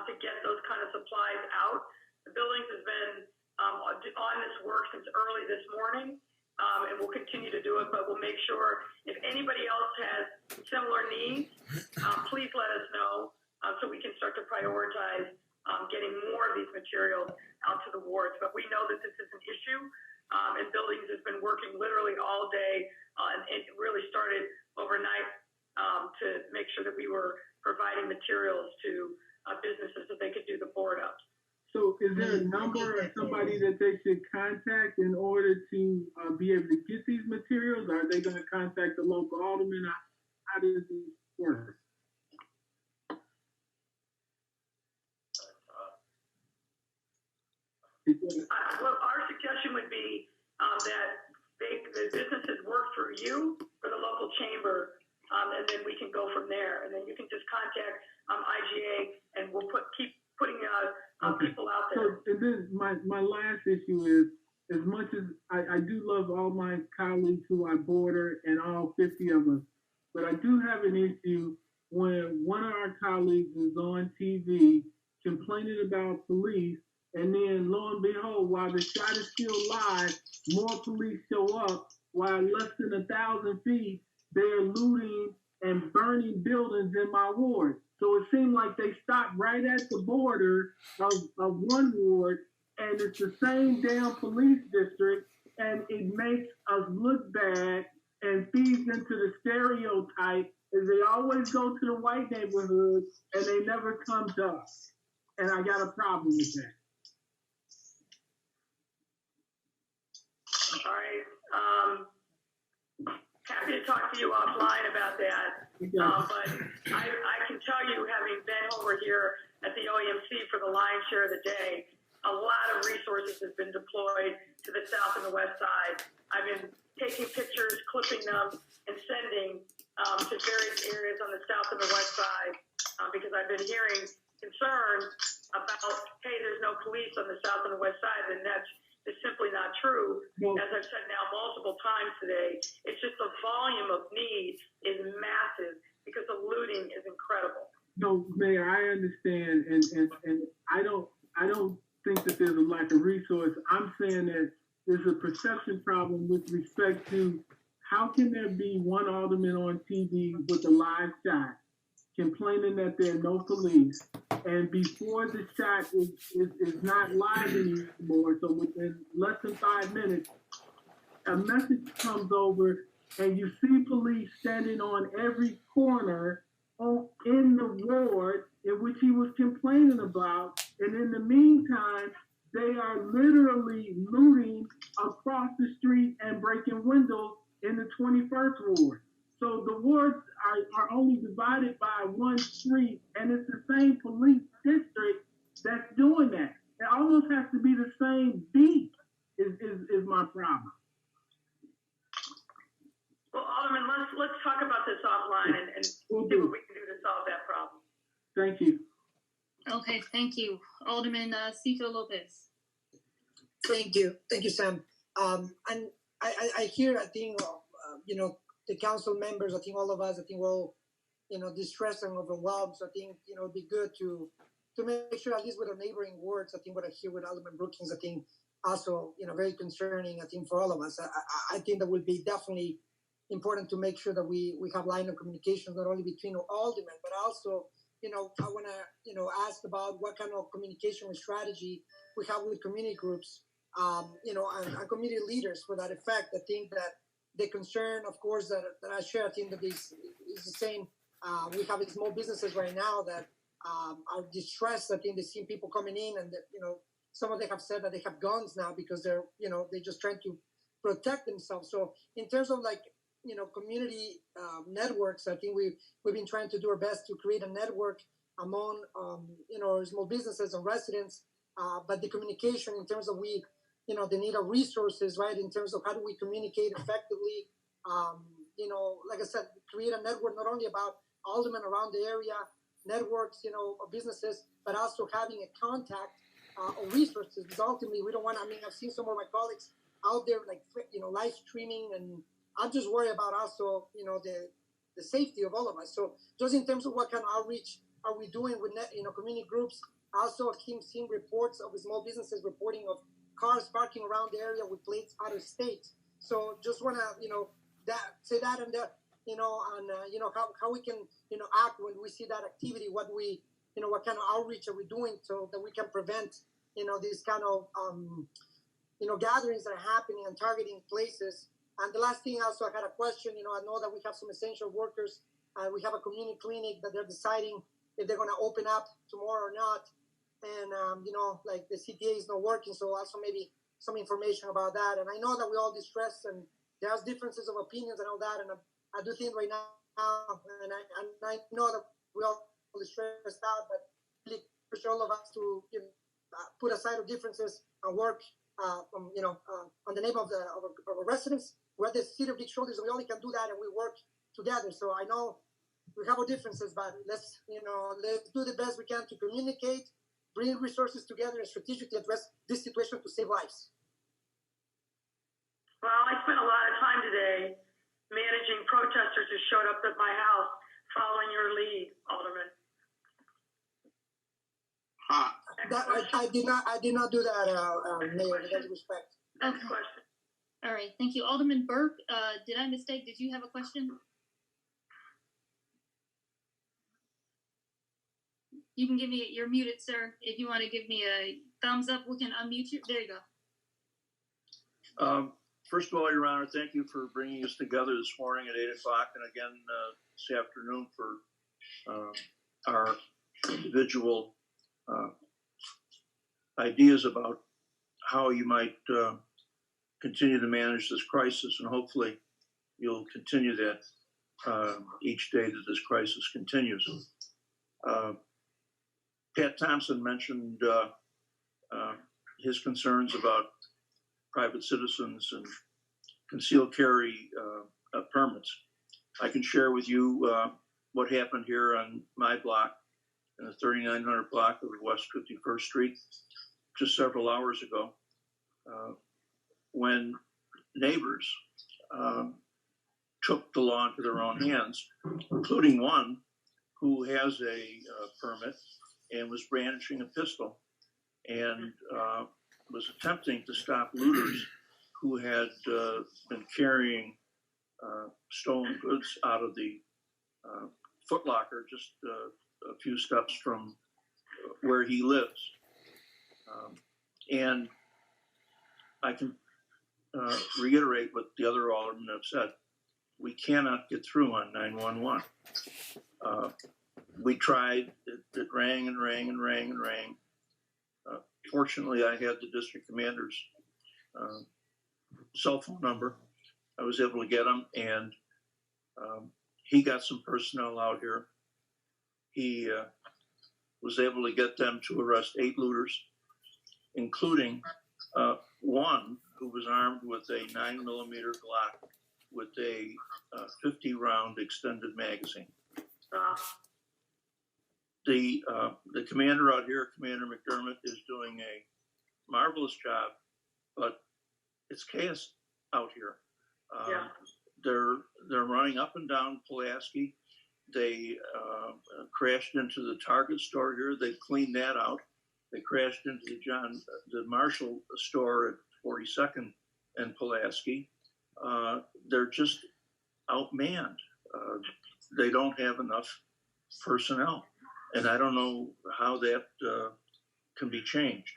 to get those kind of supplies out. The buildings has been on this work since early this morning, and we'll continue to do it, but we'll make sure if anybody else has similar needs, please let us know so we can start to prioritize getting more of these materials out to the wards. But we know that this is an issue, and Buildings has been working literally all day, and it really started overnight to make sure that we were providing materials to businesses so they could do the board ups. So is there a number of somebody that they should contact in order to be able to get these materials? Are they going to contact the local alderman? How does this work? Well, our suggestion would be that the businesses work through you for the local chamber, and then we can go from there. And then you can just contact IGA, and we'll keep putting people out there. So, and then my last issue is, as much as I do love all my colleagues who I border and all 50 of us, but I do have an issue when one of our colleagues is on TV complaining about police, and then lo and behold, while the shot is still live, more police show up, while less than 1,000 feet, they're looting and burning buildings in my ward. So it seemed like they stopped right at the border of one ward, and it's the same damn police district, and it makes us look bad and feeds into the stereotype is they always go to the white neighborhoods and they never come to us. And I got a problem with that. All right. Happy to talk to you offline about that. But I can tell you, having been over here at the OEMC for the lion's share of the day, a lot of resources have been deployed to the south and the west side. I've been taking pictures, clipping them, and sending to various areas on the south and the west side because I've been hearing concerns about, hey, there's no police on the south and the west side, and that's is simply not true. As I've said now multiple times today, it's just the volume of needs is massive because the looting is incredible. No, Mayor, I understand, and I don't think that there's a lack of resource. I'm saying that there's a perception problem with respect to how can there be one alderman on TV with a live shot complaining that there are no police, and before the shot is not live anymore, so within less than 5 minutes, a message comes over and you see police standing on every corner in the ward in which he was complaining about, and in the meantime, they are literally looting across the street and breaking windows in the 21st ward. So the wards are only divided by one street, and it's the same police district that's doing that. It almost has to be the same beat is my problem. Well, Alderman, let's talk about this offline and see what we can do to solve that problem. Thank you. Okay, thank you. Alderman Cito Lopez. Thank you, Sam. And I hear, I think, the council members, I think all of us, I think we're all, distressed and overwhelmed. So I think, it'd be good to make sure, at least with our neighboring wards, I think what I hear with Alderman Brookings, I think also, very concerning, I think, for all of us. I think that would be definitely important to make sure that we have line of communication, not only between aldermen, but also, I want to, ask about what kind of communication strategy we have with community groups, and community leaders for that effect. I think that the concern, of course, that I share, I think that is the same. We have small businesses right now that are distressed. I think they see people coming in, and some of them have said that they have guns now because they're just trying to protect themselves. So in terms of community networks, I think we've been trying to do our best to create a network among small businesses and residents. But the communication in terms of the need of resources, right? In terms of how do we communicate effectively, like I said, create a network not only about aldermen around the area, networks, of businesses, but also having a contact of resources. Because ultimately, we don't want. I mean, I've seen some of my colleagues out there, live streaming, and I'm just worried about also, the safety of all of us. So just in terms of what kind of outreach are we doing with community groups? Also, I've seen reports of small businesses reporting of cars parking around the area with plates out of state. So just want to, say that and that, how we can, act when we see that activity, what kind of outreach are we doing so that we can prevent, these kind of, gatherings that are happening and targeting places. And the last thing also, I had a question, I know that we have some essential workers, we have a community clinic that they're deciding if they're going to open up tomorrow or not. And, the CTA is not working, so also maybe some information about that. And I know that we all distressed and there's differences of opinions and all that. And I do think right now, and I know that we all distressed out, but really push all of us to put aside our differences and work, on the name of our residents. We're the city of Big Shoulders, and we only can do that, and we work together. So I know we have our differences, but let's do the best we can to communicate, bring resources together, and strategically address this situation to save lives. Well, I spent a lot of time today managing protesters who showed up at my house following your lead, Alderman. I did not do that, Mayor, with all respect. Next question. All right, thank you. Alderman Burke, did I mistake? Did you have a question? You can give me, you're muted, sir. If you want to give me a thumbs up, we can unmute you. There you go. First of all, Your Honor, thank you for bringing us together this morning at 8 o'clock and again this afternoon for our individual ideas about how you might continue to manage this crisis, and hopefully you'll continue that each day that this crisis continues. Pat Thompson mentioned his concerns about private citizens and concealed carry permits. I can share with you what happened here on my block, in the 3900 block of West 51st Street, just several hours ago. when neighbors took the law into their own hands, including one who has a permit and was brandishing a pistol and was attempting to stop looters who had been carrying stolen goods out of the Foot Locker just a few steps from where he lives. And I can reiterate what the other aldermen have said. We cannot get through on 911. We tried, it rang and rang and rang and rang. Fortunately, I had the district commander's cell phone number. I was able to get him, and he got some personnel out here. He was able to get them to arrest 8 looters, including one who was armed with a 9mm Glock with a 50-round extended magazine. The commander out here, Commander McDermott, is doing a marvelous job, but it's chaos out here. They're running up and down Pulaski. They crashed into the Target store here. They cleaned that out. They crashed into the Marshall store at 42nd and Pulaski. They're just outmanned. They don't have enough personnel, and I don't know how that can be changed.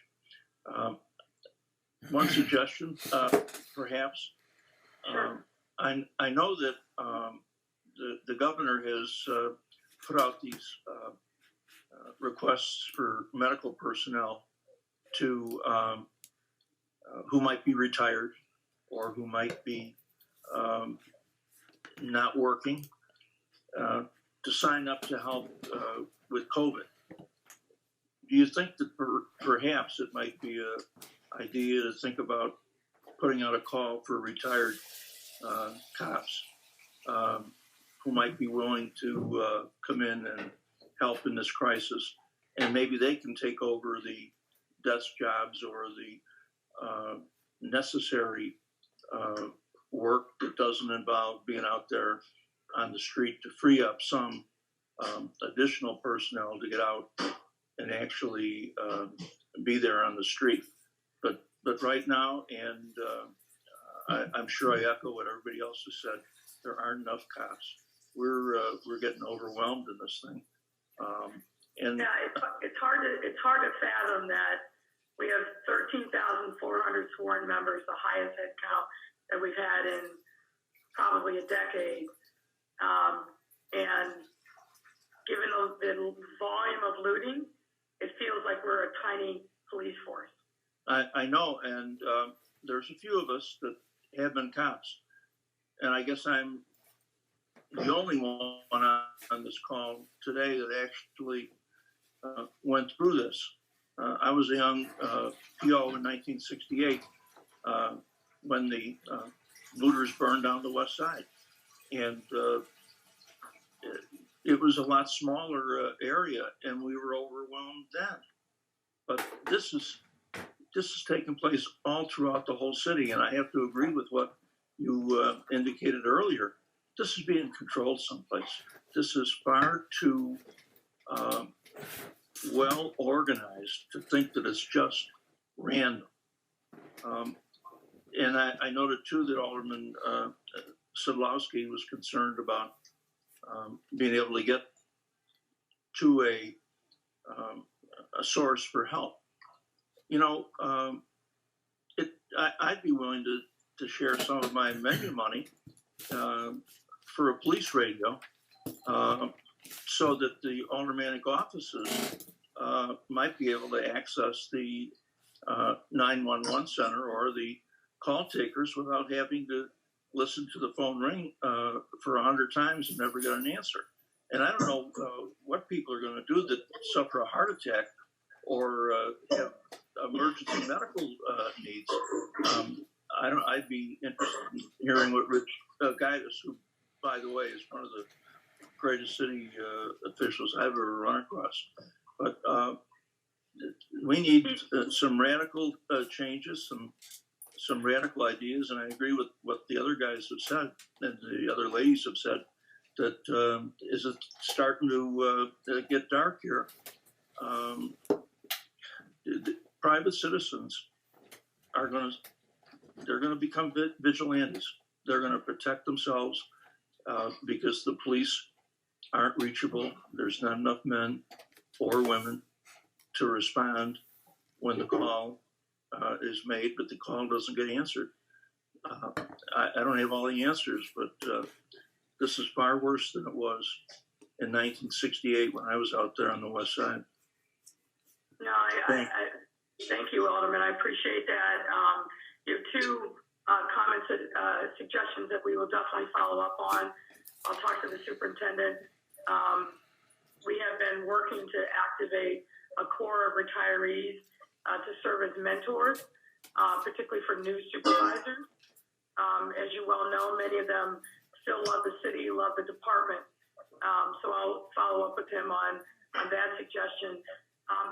One suggestion, perhaps. I know that the governor has put out these requests for medical personnel to who might be retired or who might be not working to sign up to help with COVID. Do you think that perhaps it might be an idea to think about putting out a call for retired cops who might be willing to come in and help in this crisis, and maybe they can take over the desk jobs or the necessary work that doesn't involve being out there on the street to free up some additional personnel to get out and actually be there on the street. But right now, and I'm sure I echo what everybody else has said, there aren't enough cops. We're getting overwhelmed in this thing. And yeah, it's hard to fathom that we have 13,400 sworn members, the highest head count that we've had in probably a decade. And given the volume of looting, it feels like we're a tiny police force. I know, and there's a few of us that have been cops, and I guess I'm the only one on this call today that actually went through this. I was a young PO in 1968 when the looters burned down the west side, and it was a lot smaller area, and we were overwhelmed then. But this is taking place all throughout the whole city, and I have to agree with what you indicated earlier. This is being controlled someplace. This is far too well organized to think that it's just random. And I noted too that Alderman Sadlowski was concerned about being able to get to a source for help. You know, I'd be willing to share some of my menu money for a police radio so that the aldermanic offices might be able to access the 911 center or the call takers without having to listen to the phone ring for 100 times and never get an answer. And I don't know what people are going to do that suffer a heart attack or have emergency medical needs. I'd be interested in hearing what Rich Gaius, who, by the way, is one of the greatest city officials I've ever run across. But we need some radical changes, some radical ideas, and I agree with what the other guys have said and the other ladies have said. That is it starting to get dark here. The private citizens are they're going to become vigilantes. They're going to protect themselves because the police aren't reachable. There's not enough men or women to respond when the call is made, but the call doesn't get answered. I don't have all the answers, but this is far worse than it was in 1968 when I was out there on the west side. No, I thank you, Alderman. I appreciate that. You have two comments, suggestions that we will definitely follow up on. I'll talk to the superintendent. We have been working to activate a core of retirees to serve as mentors, particularly for new supervisors. As you well know, many of them still love the city, love the department. So I'll follow up with him on that suggestion.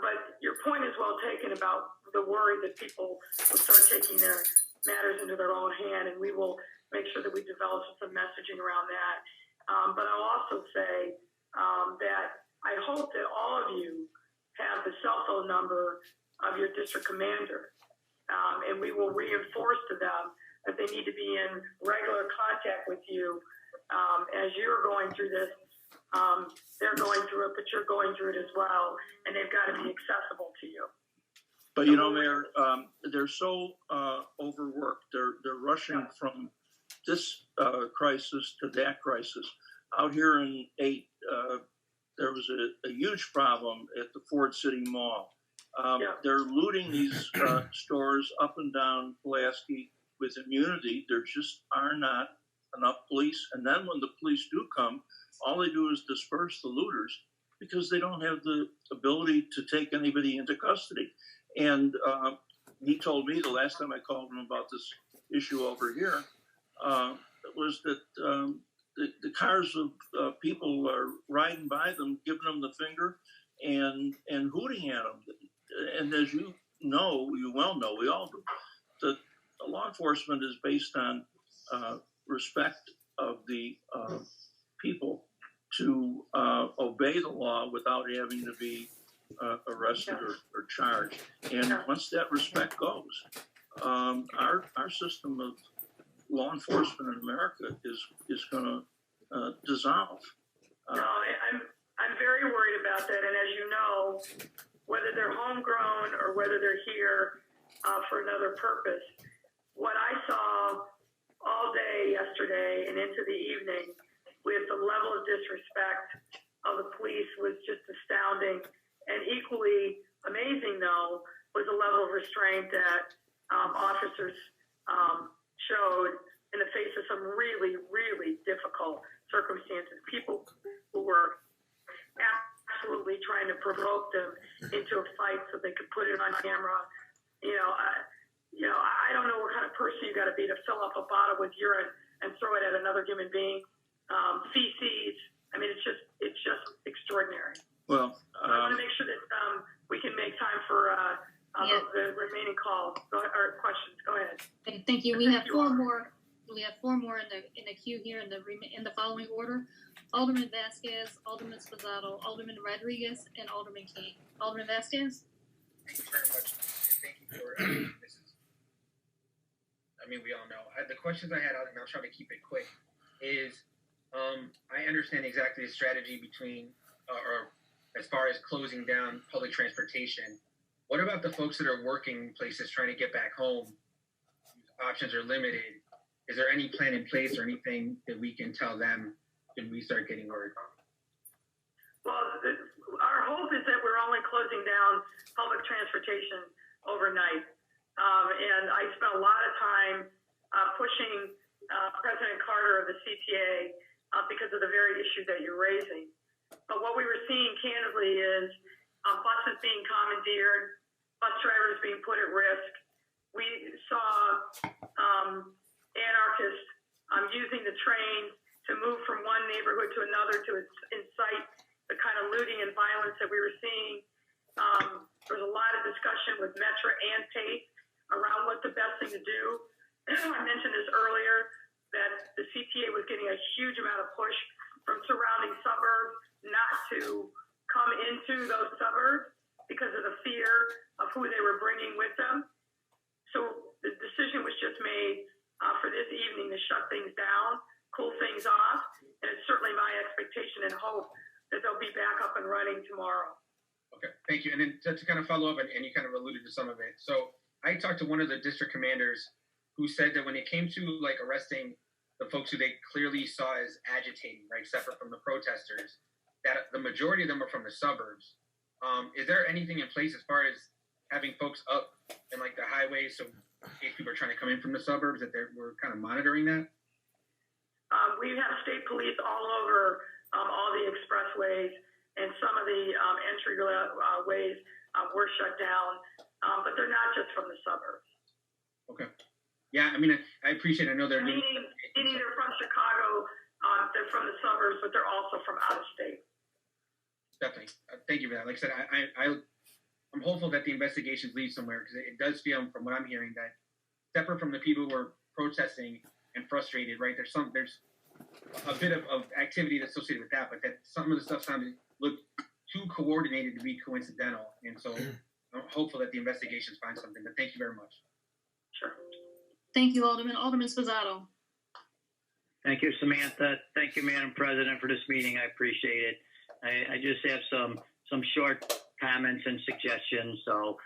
But your point is well taken about the worry that people will start taking their matters into their own hand, and we will make sure that we develop some messaging around that. But I'll also say that I hope that all of you have the cell phone number of your district commander, and we will reinforce to them that they need to be in regular contact with you as you're going through this. They're going through it, but you're going through it as well, and they've got to be accessible to you. But you know, Mayor, they're so overworked. They're rushing from this crisis to that crisis. Out here in 8, there was a huge problem at the Ford City Mall. They're looting these stores up and down Pulaski with immunity. There just are not enough police. And then when the police do come, all they do is disperse the looters because they don't have the ability to take anybody into custody. And he told me the last time I called him about this issue over here was that the cars of people are riding by them, giving them the finger and hooting at them. And as you know, you well know, we all do, that law enforcement is based on respect of the people to obey the law without having to be arrested or charged. And once that respect goes, our system of law enforcement in America is going to dissolve. No, I'm very worried about that. And as you know, whether they're homegrown or whether they're here for another purpose, what I saw all day yesterday and into the evening with the level of disrespect of the police was just astounding. And equally amazing, though, was the level of restraint that officers showed in the face of some really, really difficult circumstances. People who were absolutely trying to provoke them into a fight so they could put it on camera. I don't know what kind of person you got to be to fill up a bottle with urine and throw it at another human being. Feces. I mean, it's just extraordinary. Well, I want to make sure that we can make time for the remaining calls or questions. Go ahead. Okay, thank you. We have four more. We have 4 more in the queue here in the following order: Alderman Vasquez, Alderman Sposato, Alderman Rodriguez, and Alderman King. Alderman Vasquez. Thank you very much. Thank you for this is. I mean, we all know the questions I had, and I'll try to keep it quick. Is I understand exactly the strategy between or as far as closing down public transportation. What about the folks that are working places trying to get back home? Options are limited. Is there any plan in place or anything that we can tell them when we start getting word? Well, our hope is that we're only closing down public transportation overnight. And I spent a lot of time pushing President Carter of the CTA because of the very issue that you're raising. But what we were seeing candidly is buses being commandeered, bus drivers being put at risk. We saw anarchists using the train to move from one neighborhood to another to incite the kind of looting and violence that we were seeing. There was a lot meeting with them. So the decision was just made for this evening to shut things down, cool things off, and it's certainly my expectation and hope that they'll be back up and running tomorrow. Okay, thank you. And then to kind of follow up, and you kind of alluded to some of it. So I talked to one of the district commanders who said that when it came to like arresting the folks who they clearly saw as agitating, right, separate from the protesters, that the majority of them are from the suburbs. Is there anything in place as far as having folks up in like the highways, so if people are trying to come in from the suburbs, that we're kind of monitoring that? We have state police all over all the expressways, and some of the entry ways were shut down, but they're not just from the suburbs. Okay. Yeah, I mean, I appreciate it. I know they're Meaning they're from Chicago, they're from the suburbs, but they're also from out of state. Definitely. Thank you for that. Like I said, I'm hopeful that the investigations lead somewhere, because it does feel, from what I'm hearing, that separate from the people who are protesting and frustrated, right? There's a bit of activity that's associated with that, but that some of the stuff looked too coordinated to be coincidental. And so I'm hopeful that the investigations find something. But thank you very much. Sure. Thank you, Alderman. Alderman Sposato. Thank you, Samantha. Thank you, Madam President, for this meeting. I appreciate it. I just have some short comments and suggestions. So,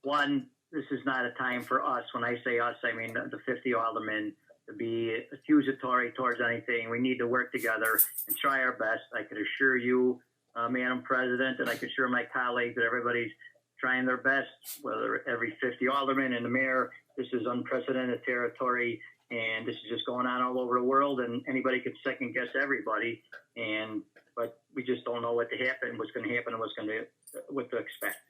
one, this is not a time for us. When I say us, I mean the 50 aldermen, to be accusatory towards anything. We need to work together and try our best. I can assure you, Madam President, and I can assure my colleagues that everybody's trying their best, whether every 50 aldermen and the mayor. This is unprecedented territory, and this is just going on all over the world, and anybody could second guess everybody. But we just don't know what's going to happen, and what to expect.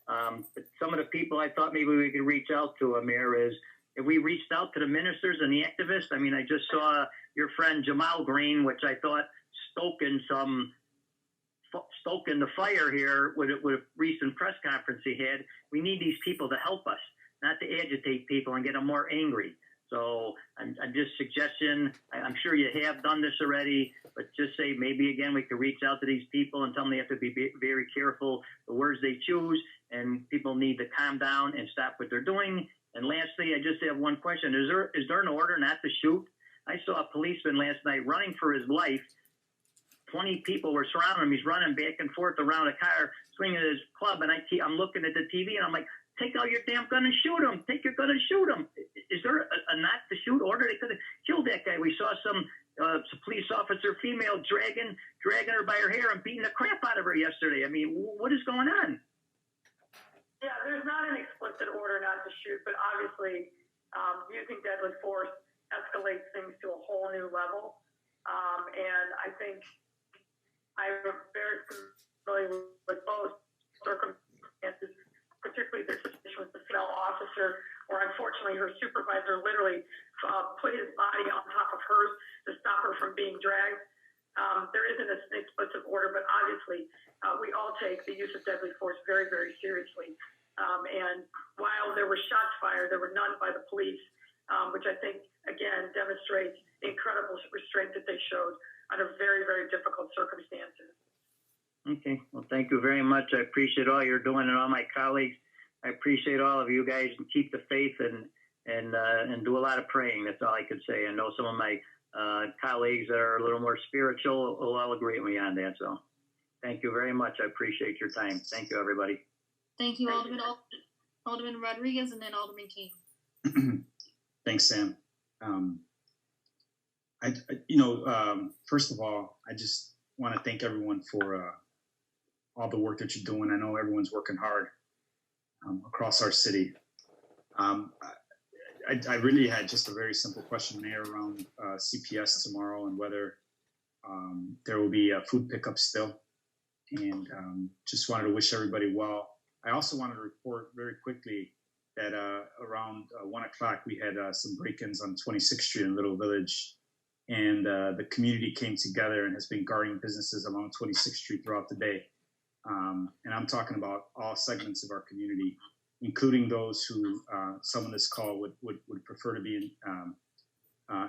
But some of the people I thought maybe we could reach out to, Mayor, is if we reached out to the ministers and the activists. I mean, I just saw your friend Jamal Green, which I thought stoking the fire here with a recent press conference he had. We need these people to help us, not to agitate people and get them more angry. So I'm just suggesting, I'm sure you have done this already, but just say maybe again we could reach out to these people and tell them they have to be very careful the words they choose, and people need to calm down and stop what they're doing. And lastly, I just have one question. Is there an order not to shoot? I saw a policeman last night running for his life. 20 people were surrounding him. He's running back and forth around a car, swinging his club, and I'm looking at the TV, and I'm like, take out your damn gun and shoot him. Take your gun and shoot him. Is there a not to shoot order? They could have killed that guy. We saw some police officer, female, dragging her by her hair and beating the crap out of her yesterday. I mean, what is going on? Yeah, there's not an explicit order not to shoot, but obviously using deadly force escalates things to a whole new level. And I think I'm very familiar with both circumstances, particularly the situation with the female officer, where unfortunately her supervisor literally put his body on top of hers to stop her from being dragged. There isn't an explicit order, but obviously we all take the use of deadly force very, very seriously. And while there were shots fired, there were none by the police, which I think, again, demonstrates the incredible restraint that they showed under very, very difficult circumstances. Okay. Well, thank you very much. I appreciate all you're doing, and all my colleagues. I appreciate all of you guys, and keep the faith and do a lot of praying. That's all I could say. I know some of my colleagues that are a little more spiritual will all agree with me on that. So thank you very much. I appreciate your time. Thank you, everybody. Thank you, Alderman Rodriguez, and then Alderman King. Thanks, Sam. First of all, I just want to thank everyone for all the work that you're doing. I know everyone's working hard across our city. I really had just a very simple question, Mayor, around CPS tomorrow and whether there will be a food pickup still. And just wanted to wish everybody well. I also wanted to report very quickly that around 1 o'clock we had some break-ins on 26th Street in Little Village. And the community came together and has been guarding businesses along 26th Street throughout the day. And I'm talking about all segments of our community, including those who some on this call would prefer to be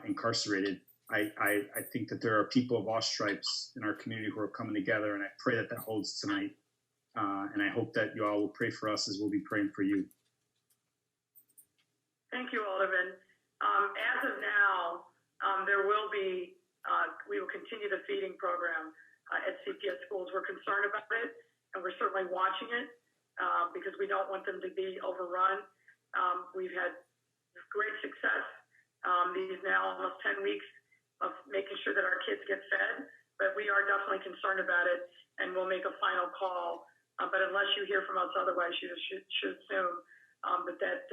incarcerated. I think that there are people of all stripes in our community who are coming together, and I pray that holds tonight. And I hope that you all will pray for us as we'll be praying for you. Thank you, Alderman. As of now, there will be, we will continue the feeding program at CPS schools. We're concerned about it, and we're certainly watching it because we don't want them to be overrun. We've had great success these now almost 10 weeks of making sure that our kids get fed, but we are definitely concerned about it, and we'll make a final call. But unless you hear from us otherwise, you should assume that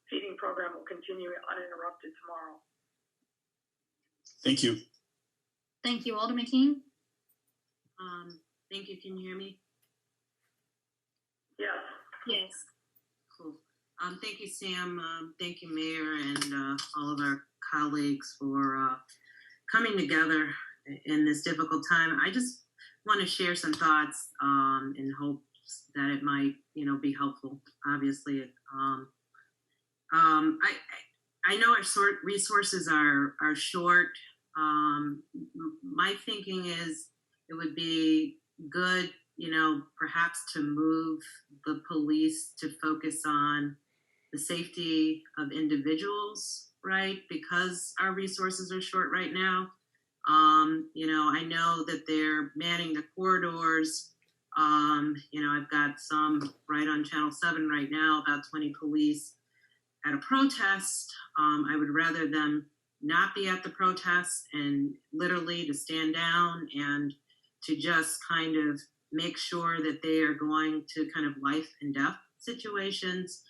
feeding program will continue uninterrupted tomorrow. Thank you. Thank you, Alderman King. Thank you. Can you hear me? Yes. Yes. Cool. Thank you, Sam. Thank you, Mayor, and all of our colleagues for coming together in this difficult time. I just want to share some thoughts in hopes that it might, be helpful. Obviously, I know our resources are short. My thinking is it would be good, perhaps to move the police to focus on the safety of individuals, right? Because our resources are short right now. I know that they're manning the corridors. I've got some right on Channel 7 right now, about 20 police at a protest. I would rather them not be at the protest and literally to stand down and to just kind of make sure that they are going to kind of life and death situations.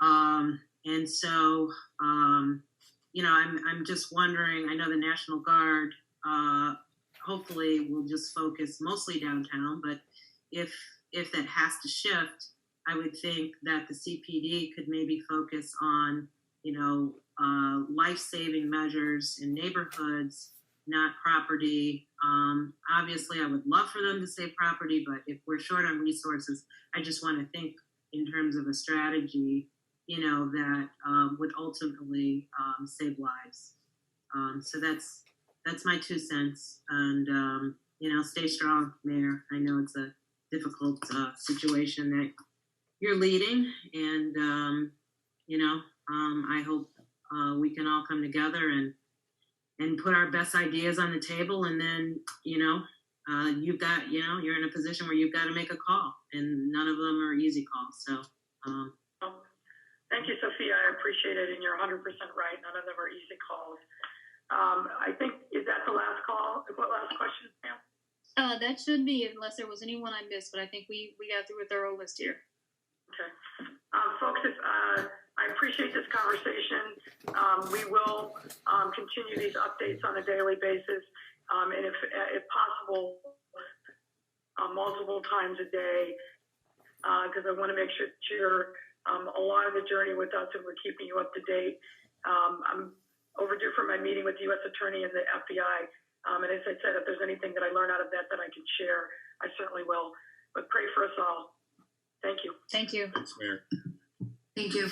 And so, I'm just wondering, I know the National Guard hopefully will just focus mostly downtown, but if that has to shift, I would think that the CPD could maybe focus on, life-saving measures in neighborhoods, not property. Obviously, I would love for them to save property, but if we're short on resources, I just want to think in terms of a strategy, that would ultimately save lives. So that's my 2 cents. And, stay strong, Mayor. I know it's a difficult situation that you're leading, and I hope we can all come together and put our best ideas on the table, and then you've got you're in a position where you've got to make a call, and none of them are easy calls. So thank you, Sophia. I appreciate it, and you're 100% right. None of them are easy calls. I think, is that the last call? What last question, Sam? That should be, unless there was anyone I missed, but I think we got through a thorough list here. Okay. Folks, I appreciate this conversation. We will continue these updates on a daily basis, and if possible, multiple times a day, because I want to make sure that you're along the journey with us and we're keeping you up to date. I'm overdue for my meeting with the U.S. Attorney and the FBI. And as I said, if there's anything that I learn out of that I can share, I certainly will. But pray for us all. Thank you. Thank you. Thanks, Mayor. thank you.